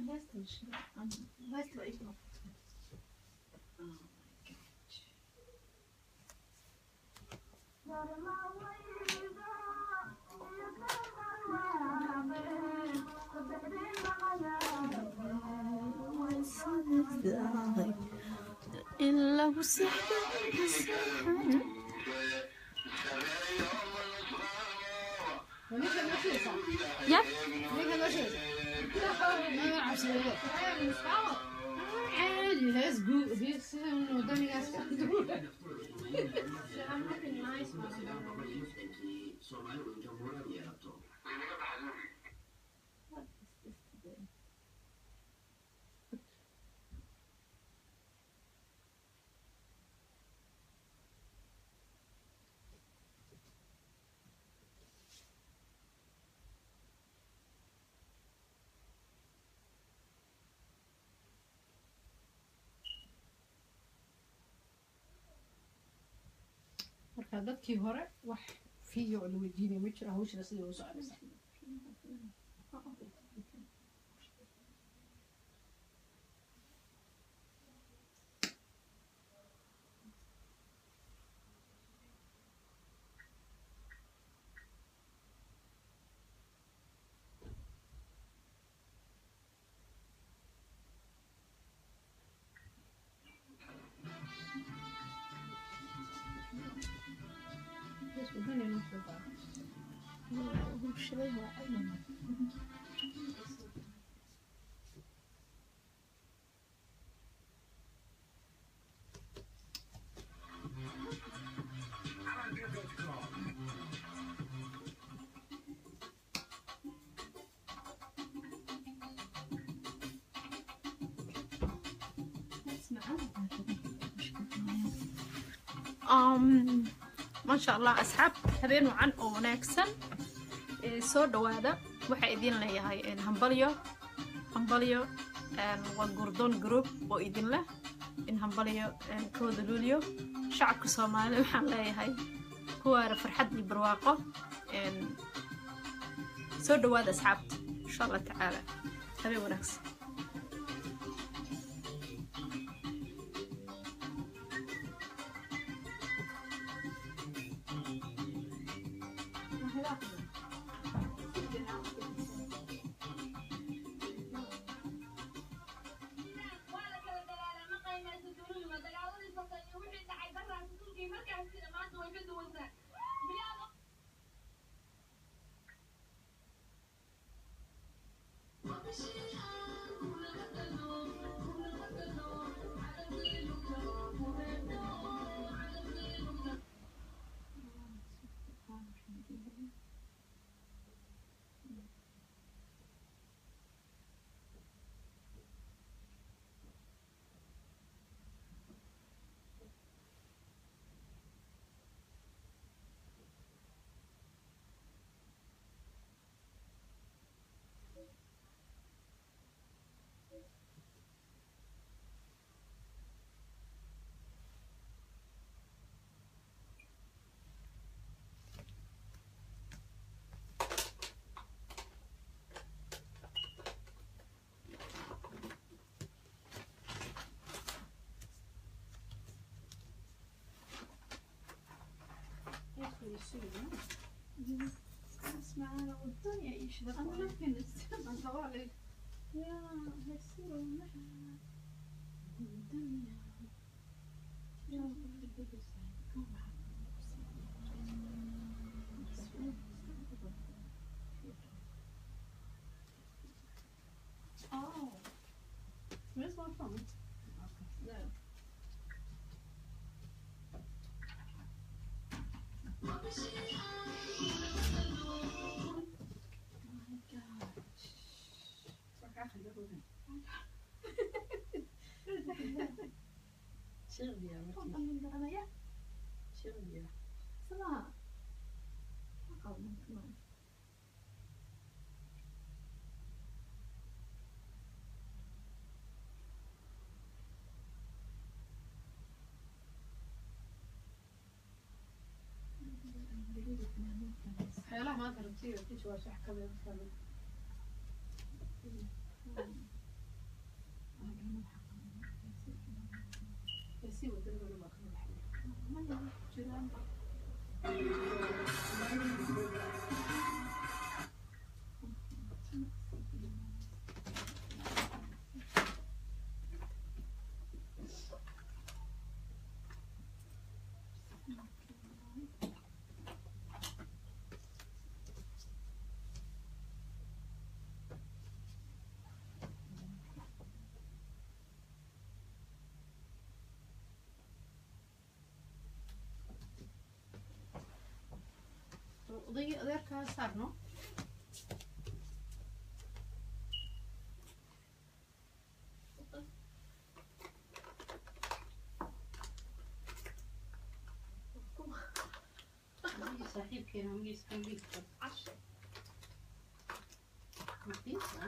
هيست مشكلة هيست بقى يكون إلا وسحر يا عادي هاز جو بيس وداني هاز marka dadkii hore wax fiyo la weydiinay ma jiro hawshana sidii u soconaysa ما شاء الله أصحاب هبين وعن وناكسن سو دوادا waxay idin leeyahay hambalyo waa gordon group oo idin leh in hambalyo kooda luliyo shacabka Soomaaliyeed waxaan leeyahay kuwaara farxad iyo barwaaqo soo dhawaada asxaabta insha Allah tacaala habeen wanaagsan اسمع انا والدنيا ايش انا ممكن استنى طوالي يا هيصيروا معنا الدنيا يا where's my phone? No. شغلي يا مرتي شغلي يا سما أقوم كمان حيلا ما ترى تصير تشوى شح كذا odaygii adeerkaa saarno saaxiibkeena miiska miiska cashe maqiisa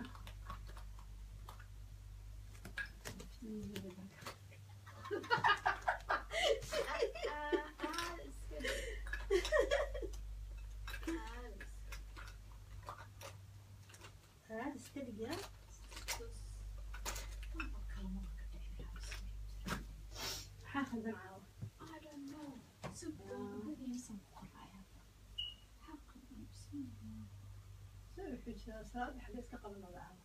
salaad xagee iska qaban magaca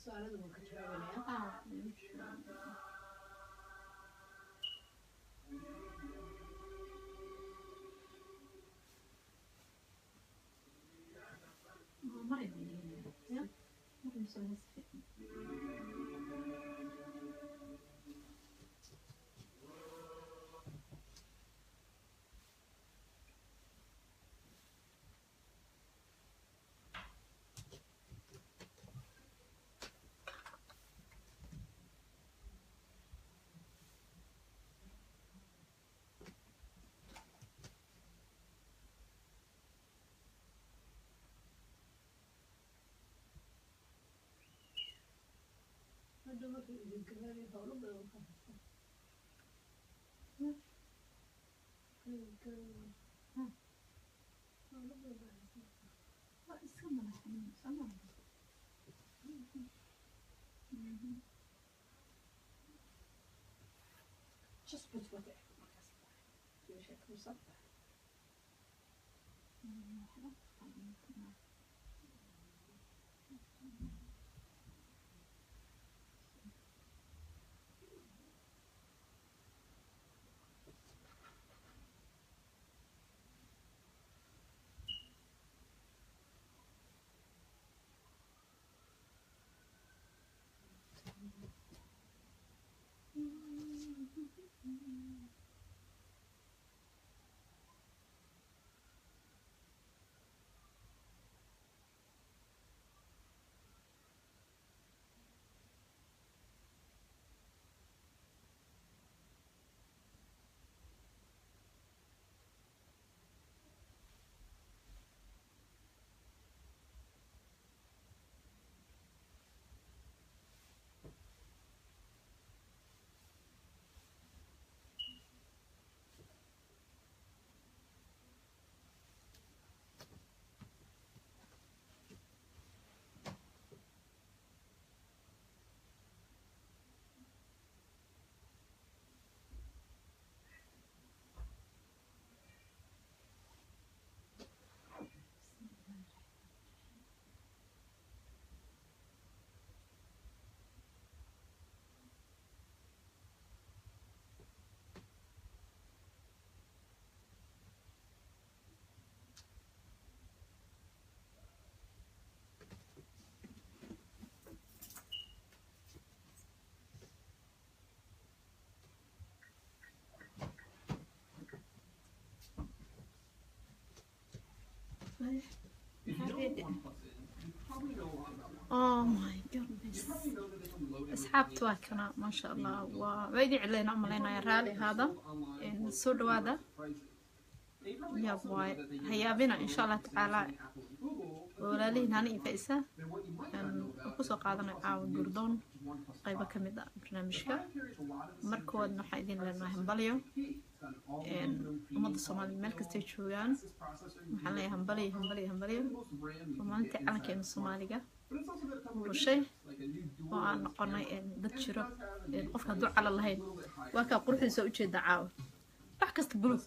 su'aalada waan ka jawaabanaya hadda markii idinka raadiyo howlo badan ka haysta just put what it you should do something Oh my goodness. أصحابتي وكنا ما شاء الله وبيدي علينا عملنا رالي هذا إن سود هذا يا بواي هيا بنا إن شاء الله تعالى ولا لي هني فايسة إن وقصة قاعدنا عاون جردون قيبة كمدة برنامجك مركود نحيدين لنا همبليو إن ومضى الصومالي مركز تيشوغان محلي همبليو وما أنت أنا كأن الصومالية وشيء وأنا نقرنا إن دتشرب إن قفنا دو على الله وكا قروح سوي شيء دعاو بحكست بلوك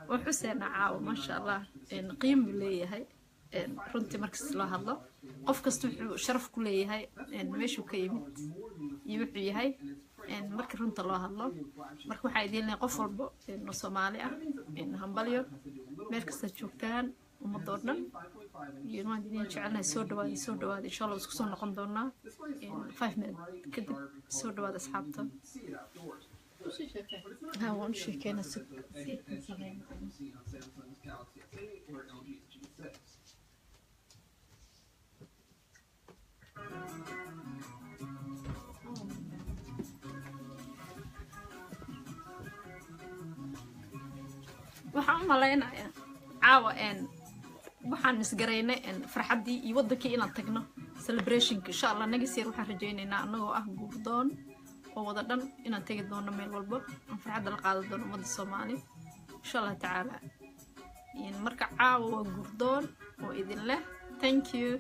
وحسين عاو ما شاء الله إن قيم لي هاي إن رنتي مركز الله الله قف كستو شرف كلي هاي إن ماشو كيمت يوحي هاي إن مركز رنت الله الله مركز حايدين لي قف ربو إن صومالي إن همبليو مركز تشوكتان ومضورنا ينوان دينين جعلنا سور دواد إن شاء الله بسكسون نقوم دورنا إن 5 minutes كده سور دواد أصحابته ها وان شيكينا سك waxaan malaynayaa caawa waxaan isgaraynay farxadii iyo wadankii inaan tagno celebrationka insha Allah naga sii waxaan rajaynaynaa anagoo ah guurdoon oo wada dhan inaan tagi doono meel walba aan farxad la qaadan doono umada Soomaali insha Allah taala in marka caawa waa guurdoon oo idin leh thank you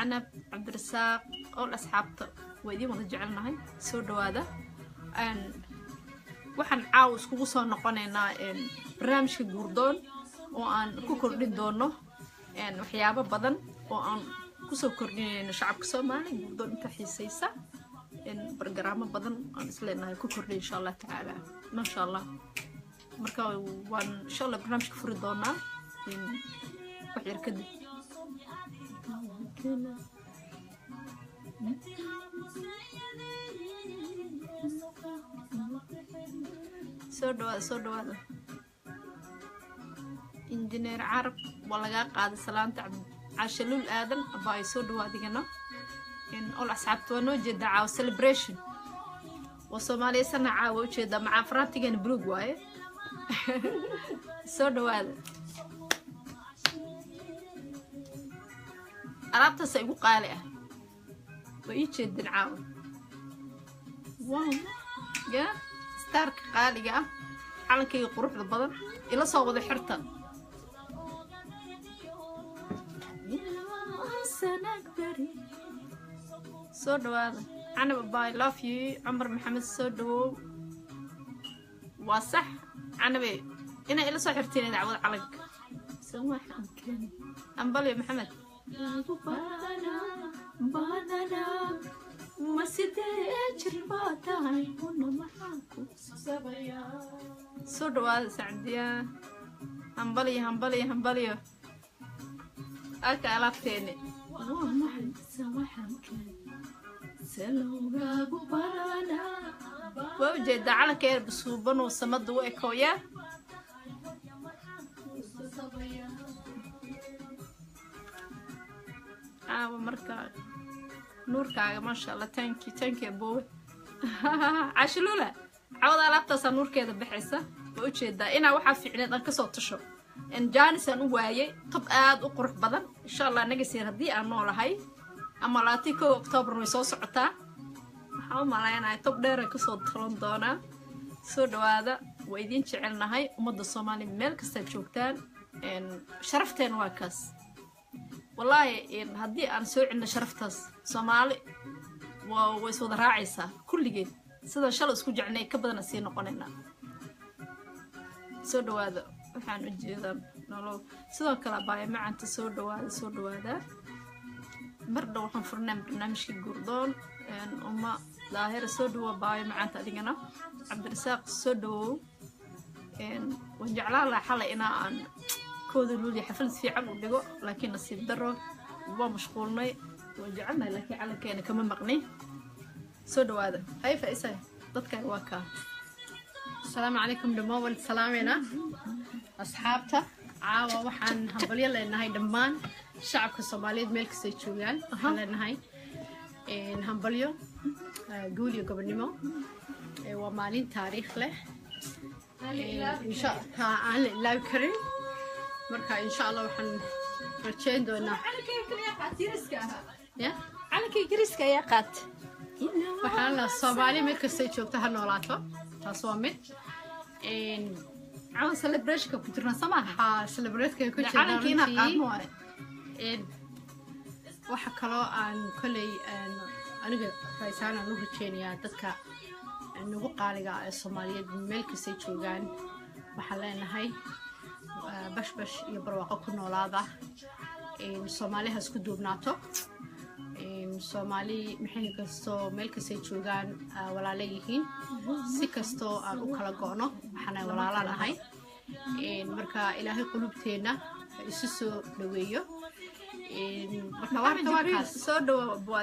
Anab Abdirasaaq oo asxaabta way idin wada jecelnahay soo dhawaada waxaan caawa iskugu soo noqonaynaa barnaamijka guurdoon oo aan ku kordhin doono waxyaabo badan oo aan ku soo kordhinayno shacabka Soomaaliyeed guurdoon inta xiisaysa برنامج بدن أصلنا كل إن شاء الله تعالى ما شاء الله مركا وإن شاء الله برنامج كفر دونا in waxyar kadib soo dhawaada injineer carab waa laga qaaday salaanta cashalul aadan abay soo dhawaadigana in all asxaabtu waa noo jeeda caaw celebration waa Soomaaliya sana caaw u jeeda maca farantigan buluug waaye soo dhawaada alaabtaas ay ugu qaali ah way ii jeedin caaw wow ya starka qaaliga ah calankayga quruxda badan ila soo wada xirta soo dhawaada Anab I love you Umar Maxamed soo dhawow waa sax Anabe ina ila soo xirteen dacwad calanka soo waxaan keen Ambali Maxamed badana ma sidee jirbaatahay una maxaa ku sabaya soo dhawaada Saadiya Ambali aka alaabteeni waa maxay soo waxaan keen سلوغا ببرانا ووجد على كير بسوبن وسمد وإكويا ومركا نوركا ما شاء الله تانكي أبوي عاشلولا عوض على أبتسا نور كذا بحسة ووجد إنا وحا فعلا أنكسو تشو إن جانسا نوايي طبقات وقرح بدن إن شاء الله نقسي ردي أنولا هاي أما لاتيكو أكتوبر ويسو سعطا waxaan u maleynayaa tob dheer ay ka soo talan doona soo dhawaada way idin jecelnahay umada Soomaaliyeed meel kasta joogtaan sharafteen waa kaas wallahi hadii aan soo cilna sharaftaas Soomaali waa way soo raacaysa kulligeed sida shal isku jecnay ka badan si noqonayna soo dhawaada waxaan u jeedaa nolol sidoo kale baay macanta soo dhawaada marda waxaan furnaa barnaamijka guurdoon uma daahir soo dhawo baay macanta adigana Cabdirasaaq soo dhawo wajaclaa la xalay ina aan kooda luuli xaflad fiican u dhigo laakiin nasiib daro waa mashquulnay wajacnaa laakiin calankeena kama maqnay soo dhawaada hay faisay dadka waa ka السلام عليكم دموع سلامنا أصحابته عاوة وحن هنقول يلا إن هاي دمان شعب الصومالي ملك سيتشويان هلا إن هاي hambalyo guul iyo gobonimo waa maalin taariikh leh aan la ilaawi karin marka insha allah waxaan rajayn doonaa calankii ingiriiska ayaa qaat waxaan la Soomaali mid kasta joogto ha noolaato taas waa mid cawn celebration ku jirna samaha ha celebrate ku jirna calankiina qaadmo waxa kaloo aan kolay aniga raysaan aan u rajeynayaa dadka nagu qaaliga ee Soomaaliyeed meel kasta joogaan waxaan leenahay bashbash iyo barwaaqo ku noolaada Soomaaliha isku duubnaato Soomaali maxay kasto meel kasta joogaan walaalo yihiin si kasto aan u kala go'no waxaan walaalaanahay marka ilaahay qulubteena isu soo dhaweeyo marka waa soo dhawo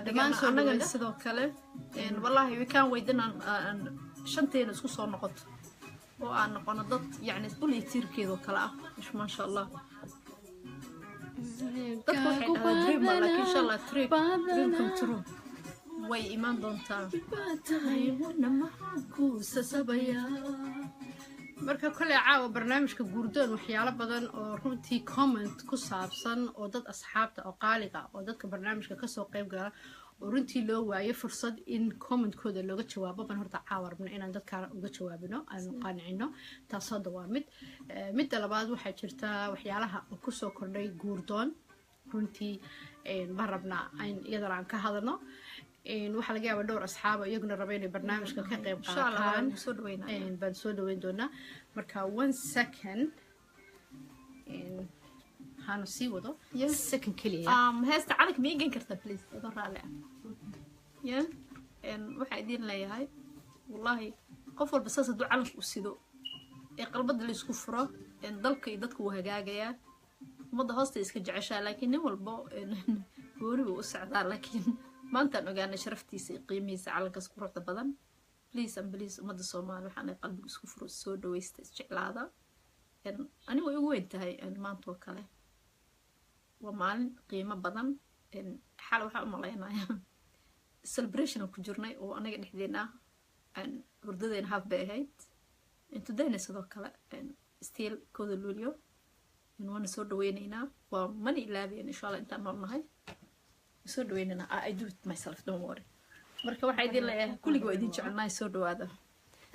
anagan sidoo kale wallahi we can wait aan shanteena isku soo noqoto oo aan noqono dad yani bulay tiirkeedoo kale ah ma sha Allah dadku waxay dhahaan dream laakiin insha Allah dream come true way imaan doontaa marka kale caawa barnaamijka guurdoon waxyaalo badan oo runtii comment ku saabsan oo dad asxaabta oo qaaliga oo dadka barnaamijka ka soo qayb gala oo runtii loo waayo fursad in comment-kooda looga jawaabo ban horta caawa rabno inaan dadka uga jawaabino aan qancino taas hadda waa midda labaad waxaa jirta waxyaalaha ku soo kordhay guurdoon runtii baan rabnaa iyadana aan ka hadalno waxaa laga yaabaa dhowr asxaaba iyaguna raba inay barnaamijka ka qayb qaataan baan soo dhaweyn doonaa marka 1 second hanu sii wado second keliya heesta calanka ma igan kartaa please adoo raali ah waxaa idiin leeyahay wallahi qof walba saas hadduu calanka u sido ee qalbada la isku furo dalka iyo dadku uu hagaagayaa ummadda hoosta iska jeceshaa laakiin nin walbo gooni buu u socdaa laakiin maantaan ogaanay sharaftiisa iyo qiimihiisa calankaas quruxda badan please and please ummadda Soomaali waxaan ay qalbiga isku furo soo dhawaysta isjeclaada anigu way ugu weyn tahay maanta oo kale waa maalin qiimo badan xal waxaa u malaynayaa celebration ku jirnay oo anaga dhexdeena hurdadeena half bay ahayd intudayna sidoo kale still kooda luulyo waana soo dhaweynaynaa waa mani ilaabiyan insha Allah intaan noolnahay soo dhaweynaynaa I do it myself don't worry marka waxaa idin leeyahay kulliga waa idin jecelnahay soo dhawaada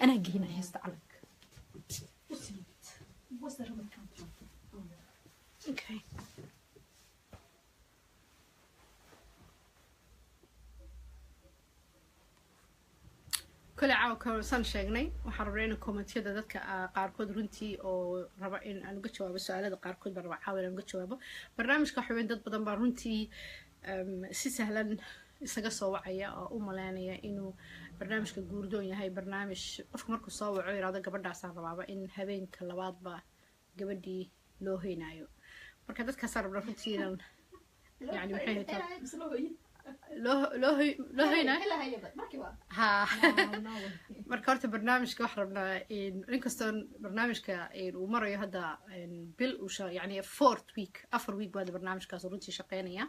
anaa geynaya heesta calanka okay كل عاو كورسان شيغني waxaan rabnaa in comment-yada dadka qaarkood runtii oo raba in aan uga jawaabo su'aalada qaarkood baan rabaa in aan uga jawaabo barnaamijka xubin dad badan baa runtii si sahlan isaga soo wacaya oo u maleynaya inuu barnaamijka guurdoon yahay barnaamij qofka markuu soo waco yiraahdo gabadhaas aan rabaaba in habeenka labaadba gabadhii loo heynayo marka dadkaas aan rabnaa runtii yani waxay tahay loo heynayo ها marka horta barnaamijka wax rabnaa inkastoo barnaamijka uu marayo hadda bil yani 4th week afar week baad barnaamijkaas runtii shaqeynaya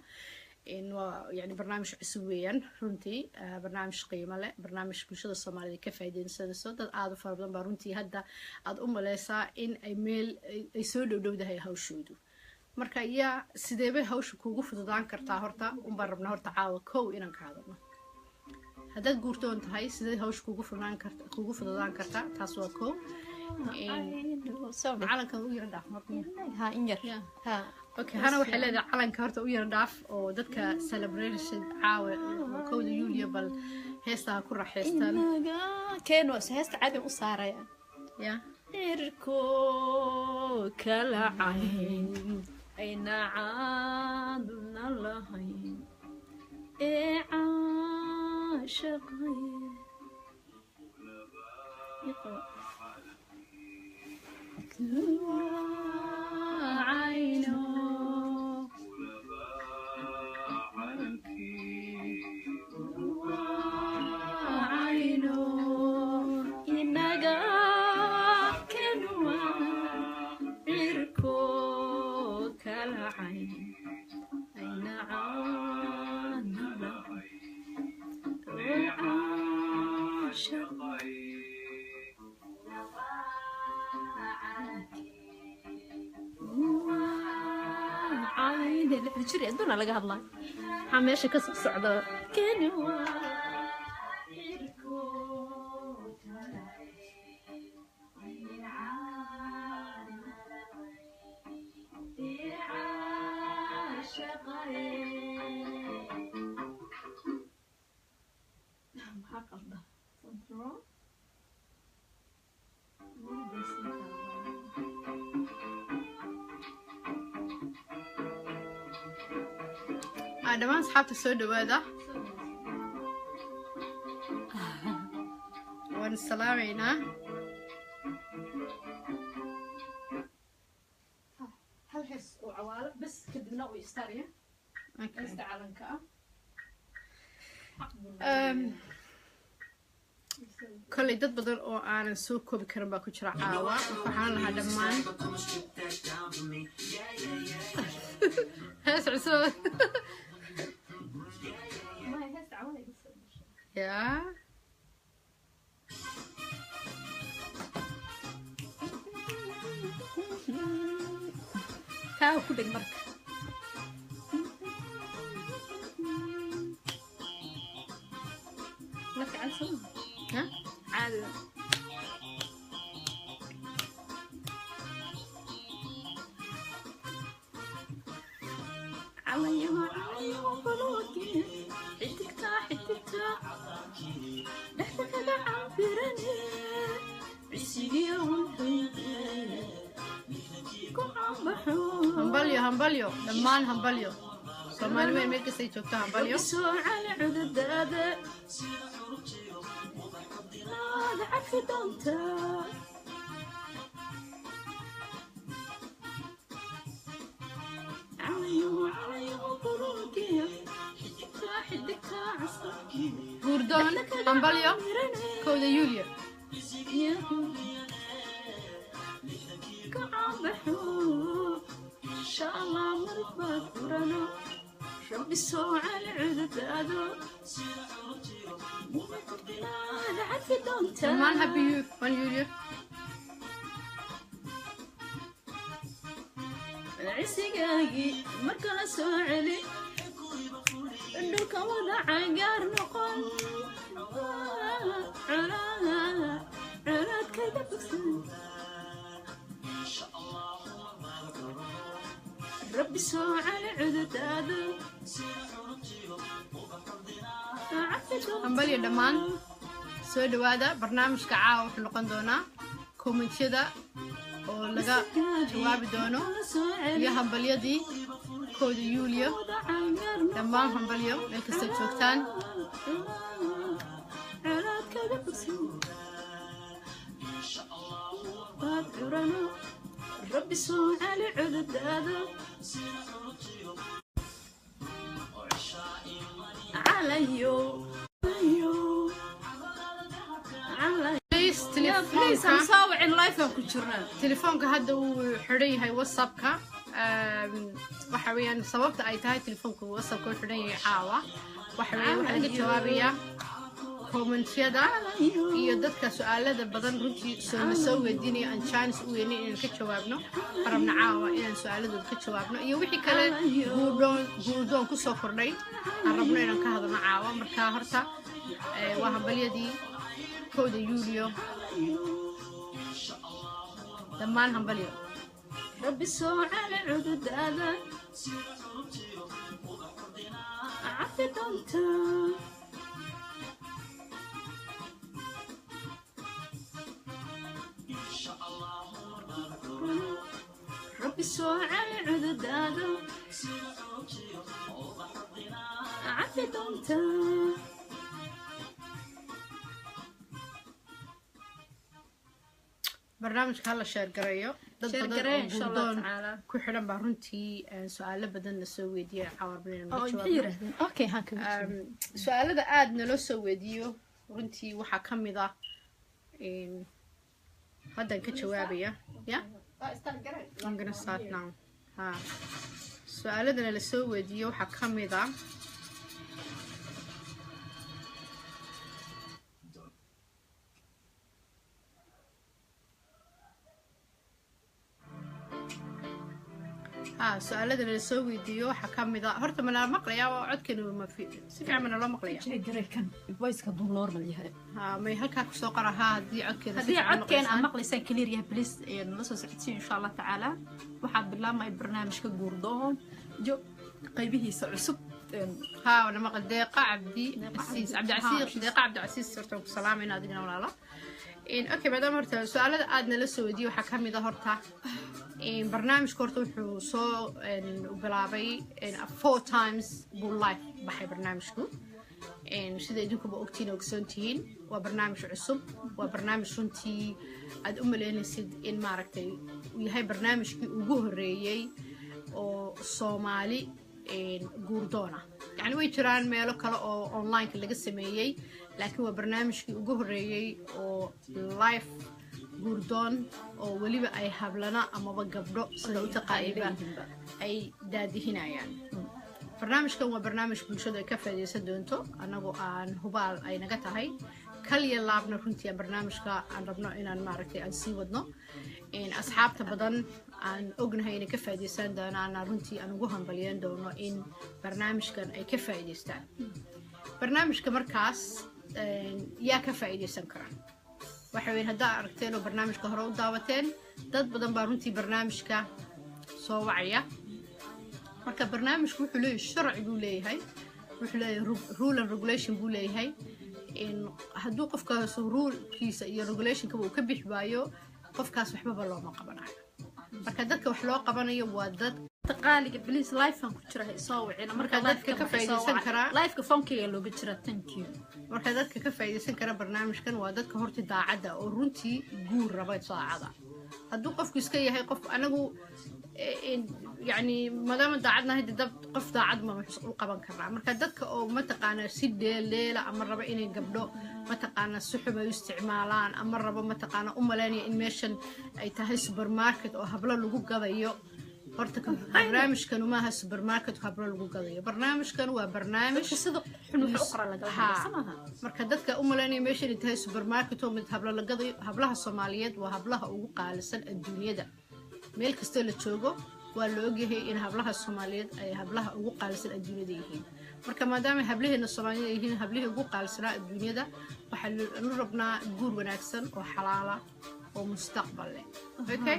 waa yani barnaamij cusub weeyaan runtii barnaamij qiimo leh barnaamij bulshada Soomaaliyeed ka faa'iideysanayso dad aad u fara badan baa runtii hadda aad u maleysaa in ay meel ay soo dhowdahay hawshoodu marka yaa sidee bay hawshu kuugu fududaan kartaa horta baan rabnaa horta caawa kow inaan ka hadalno haddaad guurtoon tahay sidee hawshu kuugu fududaan kartaa taas waa kow calanka u yara dhaaf okay hana waxay leedahay calanka horta u yara dhaaf oo dadka celebration caawa kowda yuulyo bal heestaha ku raaxaystaan keeno heesta caadi u saaraya ya irko kala cayn ayna caaduna lahayn ee caashaqay عينه لحد شري أدونا لقى الله حماشي كسر صعدة كانوا dhammaan asxaabta soo dhawaada waan salaamaynaa hal hees oo cawaalo bas kadibna uu istaariya heesta calanka kolley dad badan oo aanan soo koobi karin baa ku jira caawa waxaan lahaa dhammaan hees cusub Yeah. Kau ku deg marka. Marka calsan. Ha? Caadi. عميها وفلوكي حتكتا نحتك عبرني عسيقي hambalyo dhammaan hambalyo Soomaali weyn meel kasta ay joogto hambalyo soo cali cudadaada la cafi doonta guurdoon hambalyo kowda yuulyo dhammaan happy yuulyo عسيقاقي مركنا سوعلي عندك وضع عقار نقل عراد كذا بسن ربي سوعلي عدد هذا hambalyo dhammaan soo dhawaada barnaamijka caawa wuxuu noqon doonaa komentiyada oo laga jawaabi doono iyo hambalyadii kowda yuulyo dhammaan hambalyo meel kasta joogtaan ربي سوء على عدد هذا عليو please I'm sorry in life ku jirnaa telefoonka hadda uu xiran yahay whatsappka waxa weeyaan sababta ay tahay telefoonka whatsappka uu xiran yahay caawa waxa weeyaan waxa laga jawaabayaa kommentiyada iyo dadka su'aalada badan runtii soo weydiinaya aan chance u weynay inaan ka jawaabno rabna caawa inaan su'aaladooda ka jawaabno iyo wixii kale guurdoon ku soo kordhay aan rabno inaan ka hadalno caawa marka horta waa hambalyadii kowda yuulyo dhammaan hambalyo ربي سوء على عدد هذا عفت أنت ربي سوء على عدد هذا عفت أنت barnaamijka hala sheer gareeyo dad badan oo guurdoon ku xidhan baa runtii su'aalo badan la soo weydiiyay su'aalada aad naloo soo weydiiyo runtii waxaa ka mid ah haddan ka jawaabaya I'm gonna start now su'aaladana la soo weydiiyo waxaa ka mid ah ها سؤالات اللي سوي ديو حكم ذا هرت من المقلية وعد كانوا ما في سفيع من المقلية جاي دري كان فويس كدون نورمال يهي ها ما يهلك سوق رها دي عد كذا هذه عد كان المقلي سان كلير يا بليس نص ساعتين إن شاء الله تعالى وحاب بالله ما برنامج كجوردون جو قيبه عصب ها وانا مقل دقيقة عبد العزيز دقيقة عبد العزيز صرت بسلام هنا دقنا ولا لا إن أوكي بعدين هرتا سؤالات عادنا للسعودية وحكم إذا هرتا إن برنامج كورتو حو صو إن وبلابي إن 4 times بول لايف بحي برنامجكو إن شذا يدوكو بوقتين وكسونتين وبرنامج عصب وبرنامج شنتي عاد لين سيد إن معركتي وهاي برنامج كي وجوه الريي أو صومالي إن جوردونا يعني ويتران ميلو كلا أو أونلاين كلا قسميي لكن هو برنامجكii ugu horeeyay oo live gurdon oo waliba ay hablana amaba gabdho sida u taqaayba ay daadihinayaan barnaamijkan waa barnaamij bulshada ay ka faa'iideysan doonto anagoo aan hubaal ay naga tahay kaliya laabna runtii barnaamijka aan rabno inaan maaragtay aan sii wadno in asxaabta badan aan ognahay inay ka faa'iideysan doonaan runtii aan ugu hambalyeyn doono in barnaamijkan ay ka faa'iideystaan barnaamijka markaas yaa ka faa'iideysan kara waxa weyn haddaa aragteen oo barnaamijka hore u daawateen dad badan baa runtii barnaamijka soo wacaya marka barnaamijku wuxuu leeyahay sharci buu leeyahay wuxuu leeyahay rule and regulation buu leeyahay in hadduu qofkaas rulekiisa iyo regulationkaba uu ka bixi waayo qofkaas waxbaba looma qabanayo marka dadka wax loo qabanayo waa dad qaaliga بليز لايف aan ku jira soo wicina marka dadka ka faa'iideysan kara live ka phone-kayga looga jira thank you marka dadka ka faa'iideysan kara barnaamijkan waa dadka horta daacada oo runtii guur raba saacada hadduu qofku iska yahay qof anagu يعني مدام daacadna hadii dad qof daacad ma wuxuu u qaban karaa marka dadka oo ma taqaana si leela ama raba inay gabdho ma taqaana suxub ay isticmaalaan ama raba ma taqaana u maleynaya in meeshan ay tahay supermarket oo hablo lagu gadayo horta barnaamijkan uma aha supermarket hablo lagu gadayo barnaamijkan waa barnaamij sida xun wuxuu u qoran laga samaha marka dadka u maleynaya meeshan ay tahay supermarket oo mid hablo la gadayo hablaha Soomaaliyeed waa hablaha ugu qaalisan adduunyada meel kasta la joogo waa la ogyahay in hablaha Soomaaliyeed ay hablaha ugu qaalisan adduunyada yihiin marka maadaama hablaheena Soomaaliyeed yihiin hablaha ugu qaalisan adduunyada waxa la rabnaa guur wanaagsan oo xalaala oo mustaqbal leh okay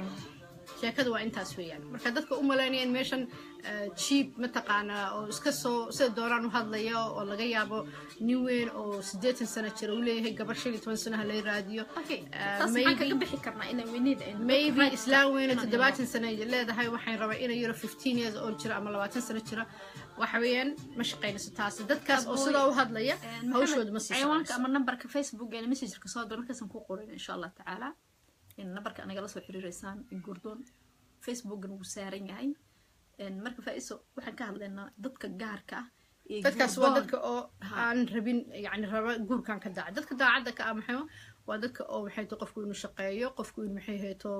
sheekadu waa intaas weeyaan marka dadka u maleynayaan meeshan cheap ma taqaana oo iska soo sida dooraan u hadlayo oo laga yaabo nin weyn oo 80 sano jira uu leeyahay gabar 15 sano la raadiyo maybe ka bixi karna inay weynida maybe islaan weyn 70 sano leedahay waxay rabaa inay yaro 15 years old jira ama 20 sano jira waxa weeyaan ma shaqeynayso taas dadkaas oo sida u hadlaya hawshooda ma sii ciwaanka ama numberka Facebook ee message-ka soo dir markaas aan ku qorin insha Allah ta'ala in numberka anaga la soo xiriireysaan gurdon Facebook uu saaran yahay in marka faa'iiso waxaan ka hadlaynaa dadka gaarka ah ee dadkaas waa dadka oo aan rabin yani raba guurkan ka daaca dadka daacada ka ah maxay waa dadka oo waxay tahay qofku inuu shaqeeyo qofku inuu maxay heeto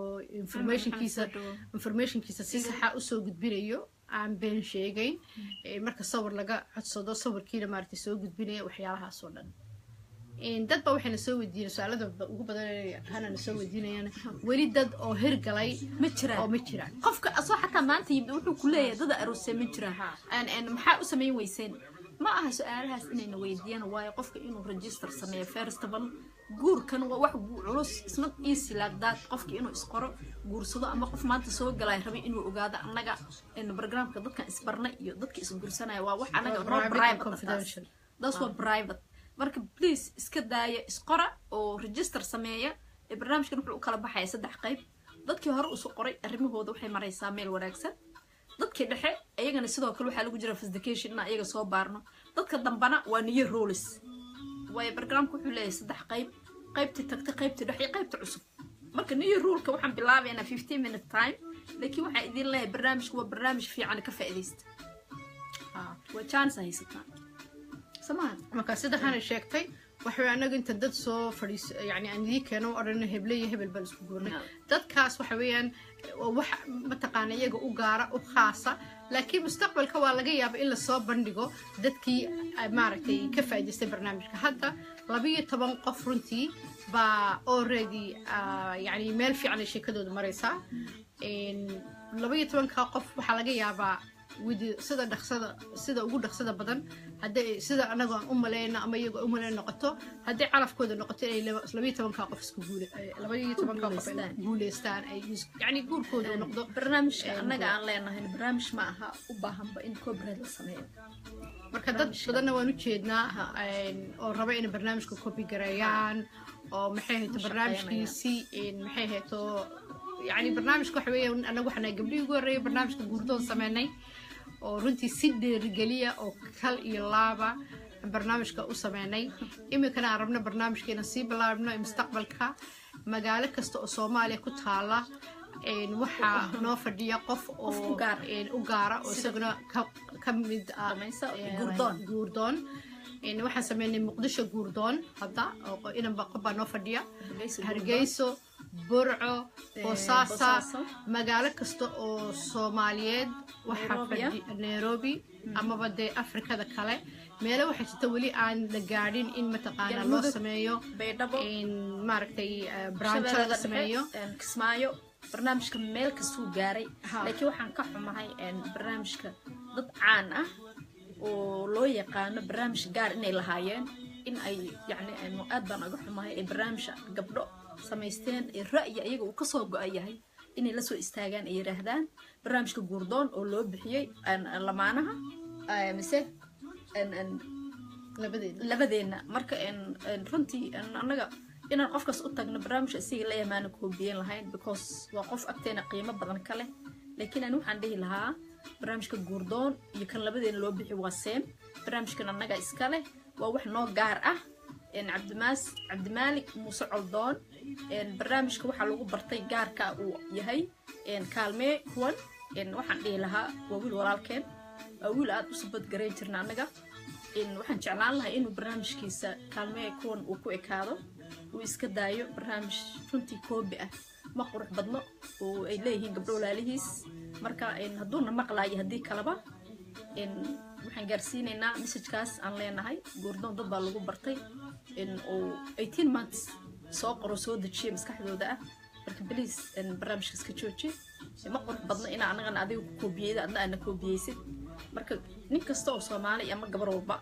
informationkiisa si sax ah u soo gudbinayo aan been sheegayn marka sawir laga codsado sawirkiina maartay soo gudbinaya waxyaalahaas oo dhan in dad ba waxayna soo weydiinayaan su'aalada ugu badan ee hana soo weydiinayaan wali dad oo hirgalay ma jiraan qofka asoo xataa maanta yimid wuxuu ku leeyahay dad aroosay ma jiraan aan maxaa u sameyn weyseen ma aha su'aalahaas inayna weydiiyaan waayo qofka inuu register sameeyo first of all guurkan waa wax culus isma easy like that qofka inuu isqoro guursado ama qof maanta soo galay rabay inuu ogaado anaga in barnaamijka dadka isbarna iyo dadka isguursanaya waa wax anaga private confidential that's what private marka please iska daaya isqora oo register sameeya ee barnaamijkan wuxuu kala baxay 3 qayb dadkii hore u soo qoray arrimahooda waxay maraysaa meel wanaagsan dadkii dhexe ayagana sidoo kale waxa lagu jira investigation ayaga soo baarno dadka dambana waa niyo rules way barnaamijku wuxuu leeyahay 3 qayb qaybtii tagtay qaybtii dhexe qaybtii cusub marka niyo ruleka waxaan bilaabaynaa 15 minute time laakiin waxa idin leeyahay barnaamijku waa barnaamij fiican ka faa'iideysta waa chance haysataa سمعت ما كان سيدا خان الشيكتي وحوي أنا قلت دد سو فريس يعني عندي كانوا أرنا هبلية هبل بلس كقولنا دد كاس وحويان متقانة يجو أجارة وخاصة لكن مستقبل كوالجية بإلا صوب بندقو دد كي معركتي كيف أجلس برنامج كهذا لبيه طبعا قفرنتي با already يعني مال في عن الشيء كده مريسا 12 qof waxaa laga yaabaa sida ugu dhaqsada badan hadday sida anagu aan u maleyno ama iyagu u maleyn noqoto hadday calafkooda noqoto inay 12 qof isku guuleystaan ay yani guurkooda uu noqdo barnaamijka annaga aan leenahay barnaamij ma aha u baahanba in cooperate la sameeyo marka dad badanna waan u jeednaa oo raba inay barnaamijka copy gareeyaan oo maxay hayto barnaamijkiisii maxay hayto يعني برنامج كحوية أنا وحنا قبلي يقول برنامج كجوردون سمعني ورنتي سد رجالية أو كل إلابة برنامج كأسمعني إما كنا عربنا برنامج كنصيب لعبنا مستقبل كا مجالك كستو صوماليا كتحالة إن وحى نوفر يقف أو إن أجارة أو سجنا كمد جوردون إن وحى سمعني مقدشة جوردون هذا أو إن بقى نوفر هرجيسو burco boosaaso magaalo kasta oo Soomaaliyeed waxa fadhi Nairobi ama dee Afrikada kale meelo waxa jirta wali aan la gaadhin in mataqaana loo sameeyo in maaragtay branch la sameeyo kismaayo barnaamijka meel kasoo gaaray laakiin waxaan ka xumahay barnaamijka dad caan ah oo loo yaqaan barnaamij gaar inay lahaayeen in ay yani aad baan uga xumahay barnaamijka gabdho samaysteen ra'yi ayaga uu ka soo go'ayahay inay la soo istaagaan ay yiraahdaan barnaamijka guurdoon oo loo bixiyay lamaanaha mise labadeena marka runtii annaga inaan qofkaas u tagno barnaamijka isiga la yamaana koobiyeen lahayn because waa qof agteena qiimo badan ka leh laakiin aan waxaan dhihi lahaa barnaamijka guurdoon iyo kan labadeena loo bixiyay waa seen barnaamijkan annaga iska leh waa wax noo gaar ah عبد المالك موسى علدون برنامجك waxaa lagu bartay gaarka uu yahay kaalme kuwan waxaan dhihi lahaa waa wiil walaalkeen wiil aad u sabad gareyn jirna anaga waxaan jeclaan lahaa inuu barnaamijkiisa kaalme kuwan uu ku ekaado uu iska daayo barnaamij runtii koobi ah ma qurux badno oo ay leeyihiin gabdho walaalihiis marka haduuna maqlaayo hadii kalaba waxaan gaarsiinaynaa message-kaas aan leenahay guurdoon dad baa lagu bartay oo 18 months soo qoro soo dejiye maskaxdooda ah marka please barnaamijkaas ka jooji ma qurux badno in anagana adiga ku koobiyay adna ana koobiyaysid marka nin kasta oo Soomaali ama gabar walba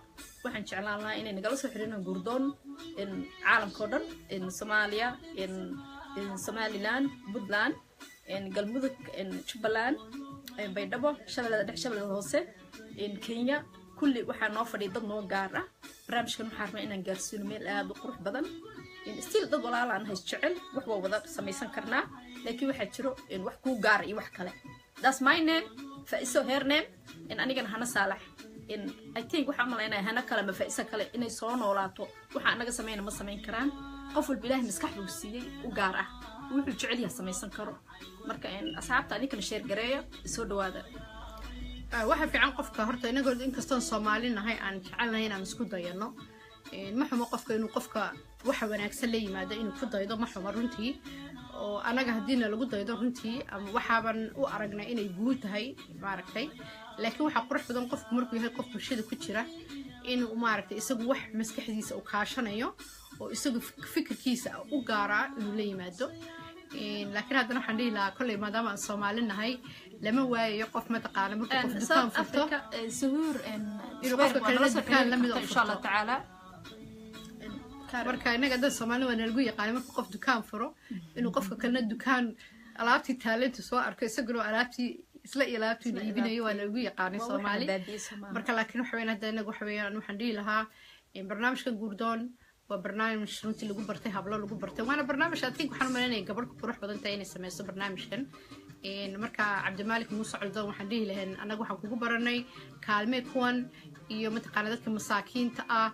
waxaan jeclaan lahaa inay nagala soo xiriiraan guurdoon caalamka oo dhan Soomaaliya Somaliland Puntland galmudug Jubbaland baydhabo shabeellada hoose Kenya kulli waxaa noo fadhiya dad noo gaar ah barnaamijkan waxaan rabnaa inaan gaarsiino meel aad u qurux badan still dad walaal aan hays jecel wax waa wada samaysan karnaa laakiin waxaa jiro wax ku gaar iyo wax kale that's my name Faiso her name anigana Hana Saalax I think waxaan maleynayaa Hana kale ma Faiso kale inay soo noolaato waxa anaga sameeyna ma sameyn karaan qof walba Ilaahay maskaxdu siiyay u gaar ah wuxuu jecel yahay samaysan karo marka asxaabta anikana share gareeyo soo dhawaada waxa fiican qofka horta inagoo inkastoo Soomaali nahay aan jecelnahay inaan isku dayano ma xumo qofka inuu qofka waxa wanaagsan la yimaado inuu ku daydo ma xumo runtii oo anaga hadiina lagu daydo runtii ama waxaaban u aragnay inay guul tahay maaragtay laakiin waxa qurux badan qofku markuu yahay qof bulshada ku jira inuu maaragtay isagu wax maskaxdiisa u kaashanayo oo isagu fikirkiisa u gaara inuu la yimaado laakiin haddana waxaan dhihi lahaa kolley maadaama aan Soomaali nahay lama waayo qof mataqaana markuu qof dukaan furto suhuur inuu qofka kale dukaan la mid ah insha Allah taala marka inaga dad Soomaali waa lagu yaqaan markuu qof dukaan furo inuu qofka kale dukaan alaabti talent soo arko isaguna alaabti isla ilaabti iibinayo waa lagu yaqaan Soomaali marka laakiin waxa weeyaan hadda inaga waxa weeyaan waxaan dhihi lahaa in barnaamijka guurdoon وبرنامج runtii lagu bartay hablo lagu bartay waana barnaamij aad waxaan u maleynaa gabadh qurux badan tahay inay sameeyso barnaamijkan marka Cabdimalik Muuse Caldoon waxaan dhihi lahayn anaga waxaan kugu baranay kaalme kuwan iyo mataqaana dadka masaakiinta ah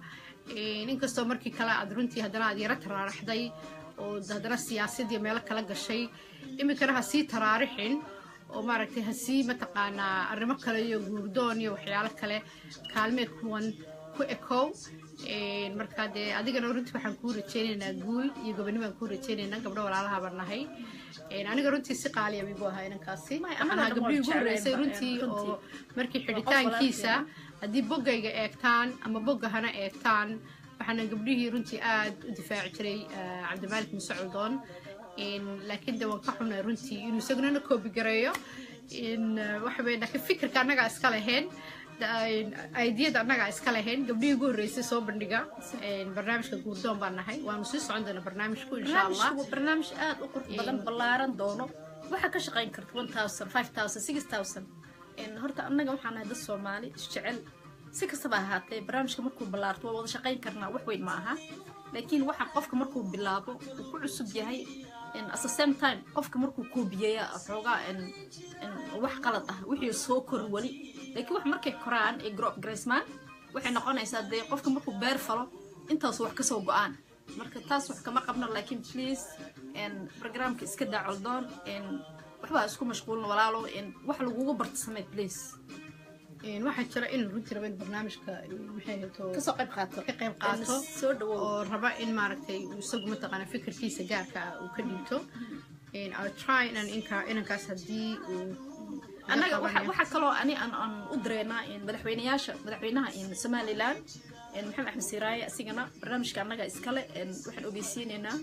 inkastoo markii kale aad runtii haddana aad yara taraaraxday oo haddana siyaasad iyo meelo kala gashay imikana ha sii taraarixin oo maaragtay ha sii mataqaana arrimo kale iyo guurdoon iyo waxyaalo kale kaalme kuwan ku ekow marka dee adigana runtii waxaan kuu rajeynaynaa guul iyo gobonimo aan kuu rajeynaynaa gabdho walaalaha baan nahay aniga runtii si qaali ah buu ahaa inankaasi waxaan gabdhihii ugu horeysay runtii oo markii xidhitaankiisa haddii boggayga eegtaan ama bogga hana eegtaan waxaana gabdhihii runtii aad u difaaci jiray Cabdimalik Muuse Caldoon laakiin de waan ka xunay runtii inuu isaguna koobi gareeyo waxa weeye laakiin fikirka annagaa iska lahayn aidiyada annagaa iska lahayn gabdhihii ugu horreysay soo bandhiga barnaamijka guurdoon baan nahay waanu sii socon doonaa barnaamijku insha allah barnaamij aad u qurux badan ballaaran doono waxaa ka shaqayn karta 1000 5000 6000 horta annaga waxaan nahay dad soomaali isjecel si kastaba ahaatee barnaamijka markuu ballaarto waa wada shaqayn karnaa wax weyn ma aha laakiin waxa qofka markuu bilaabo uu ku cusub yahay at the same time qofka markuu koobiyeeya xoogaa wax qalad ah wixii soo kor wali laakiin wax markay koraan ee grow graceman waxay noqonaysaa dee qofka markuu beer falo intaas wax ka soo go'aan marka taas wax kama qabno laakiin please barnaamijka iska daa coldoon waxba isku mashquulna walaalo wax lagugu barto samee please waxaa jira in runtii raba in barnaamijka maxay hato kasoo qayb qaato soo dhawow oo raba in maaragtay isagu mataqaana fikirkiisa gaarka ah uu ka dhiibto I'll try inankaas haddii annaga waxa kaloo aan u direynaa madaxweynaha Somaliland maxamed axmed siiraaye asigana barnaamijka annaga iskale waxaan ogeysiinaynaa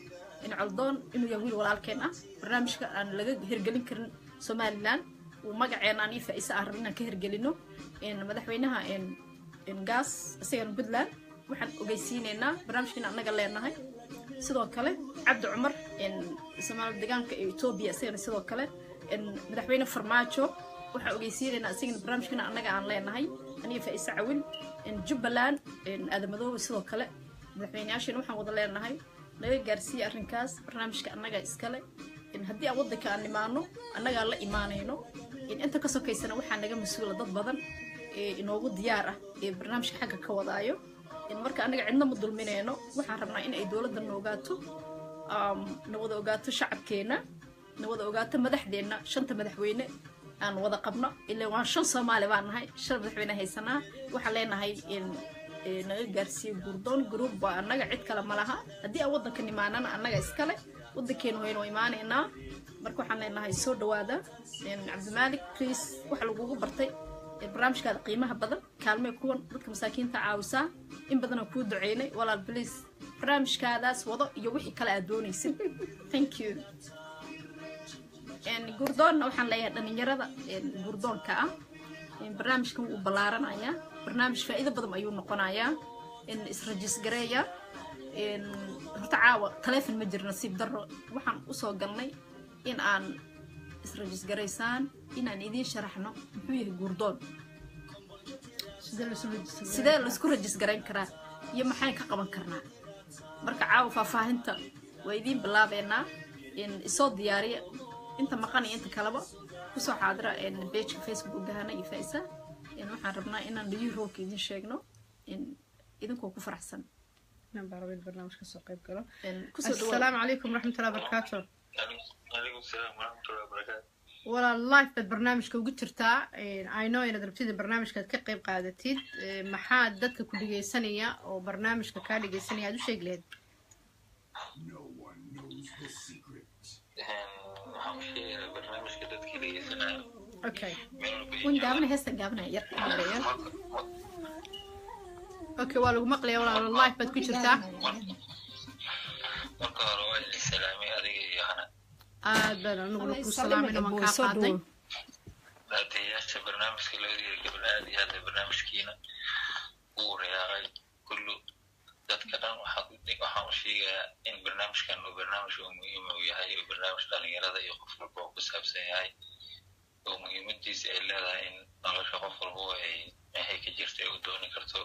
in coldoon inuu yahay wiil walaalkeen ah barnaamijka aan laga hirgelin karin Somaliland ومجاعين أنا فايسة أهربنا كهرجلينو إن مدحوينها إن جاس أسيان بدلان وحن وجيسين إننا برامجنا أنا قال لنا هاي سدوا كله عبد عمر إن سمع الدجان كإيطوبيا أسيان سدوا كله إن مدحوينا فرماتشو وحن وجيسين إن أسيان برامجنا أنا قال لنا هاي أنا فايسة عون إن جبلان إن هذا مدو سدوا كله مدحويني عشان وحن وضل لنا هاي لقى جارسيا أرنكاس برنامجك أنا جاي إسكاله إن هدي أودك أن إيمانه أنا قال لا إيمانينه إن أنت كسوكيسنا وحنا نجا مسؤول ضد بدن إنه وجود ديارة برنامج حاجة كوضايو إن مركا أنا عندنا مظلمينه وحنا ربنا إن أي دولة النوجاتو نوضع وجاتو شعب كينا نوضع وجاتو مدح دينا شنت مدحوينه أن وضع قبنا إلا وان شن صومالي وان هاي شن مدحوينه هاي سنة وحلينا هاي إن نجارسي بوردون جروب وأنا قاعد كلام لها هدي أوضع كني معنا أنا إسكاله ودكين وين ويمانينا marka waxaan leenahay soo dhawaada Cabdimalik Chris waxa lagu bartay barnaamijka qiimaha badan kaalmay kuwan dadka masaakiinta caawisa in badan oo ku duceynay walaal please barnaamijkaadaas wado iyo wixii kale aad doonaysid thank you gurdoon waxaan leeyahay dhalinyarada gurdoonka ah barnaamijkan uu ballaaranaya barnaamij faa'iido badan ayuu noqonayaa in is gareeya horta caawa telefoon ma jirno nasiib darro waxaan u soo galnay in aan is gareysaan in aan idin sharaxno muxuu yahay gurdoon sidee la isku gareyn karaa iyo maxay ka qaban karnaa marka caawa faahfaahinta waa idin bilaabeynaa in isoo diyaariya inta maqan iyo inta kaleba ku soo xaadira page Facebook gahana iyo Faisa waxaan rabnaa inaan liirook idin sheegno in idinkoo ku faraxsan نبارة بالبرنامج كسر قيب قالوا السلام عليكم ورحمة الله وبركاته. عليكم السلام ورحمة الله وبركاته. ولا اللايف بالبرنامج كوجت ترتاع I know إن دربتي البرنامج كقيب قاعدتي محاد دتك كل جي سنة أو برنامج ككالي جي سنة هذا شيء جديد. برنامج كده كلي سنة. أوكي. وين قابنا هسه قابنا يركب اوكي والله مقلي والله اللايف بد كجرتا marka hore waa idin salaamay adiga iyo hana aad baan ugu ku salaamay man ka qaaday daatayaasha barnaamijka laga dhigay gabadha aad iyo aad barnaamijkiina uu reeyay kullu dadka dhan waxaan sheegayaa in barnaamijkan uu barnaamij muhiim u yahay barnaamij dhalinyarada iyo qof walba oo ku saabsan yahay oo muhiimadiisa ay leedahay in nolosha qof walba ay ka jirtay oo dooni karto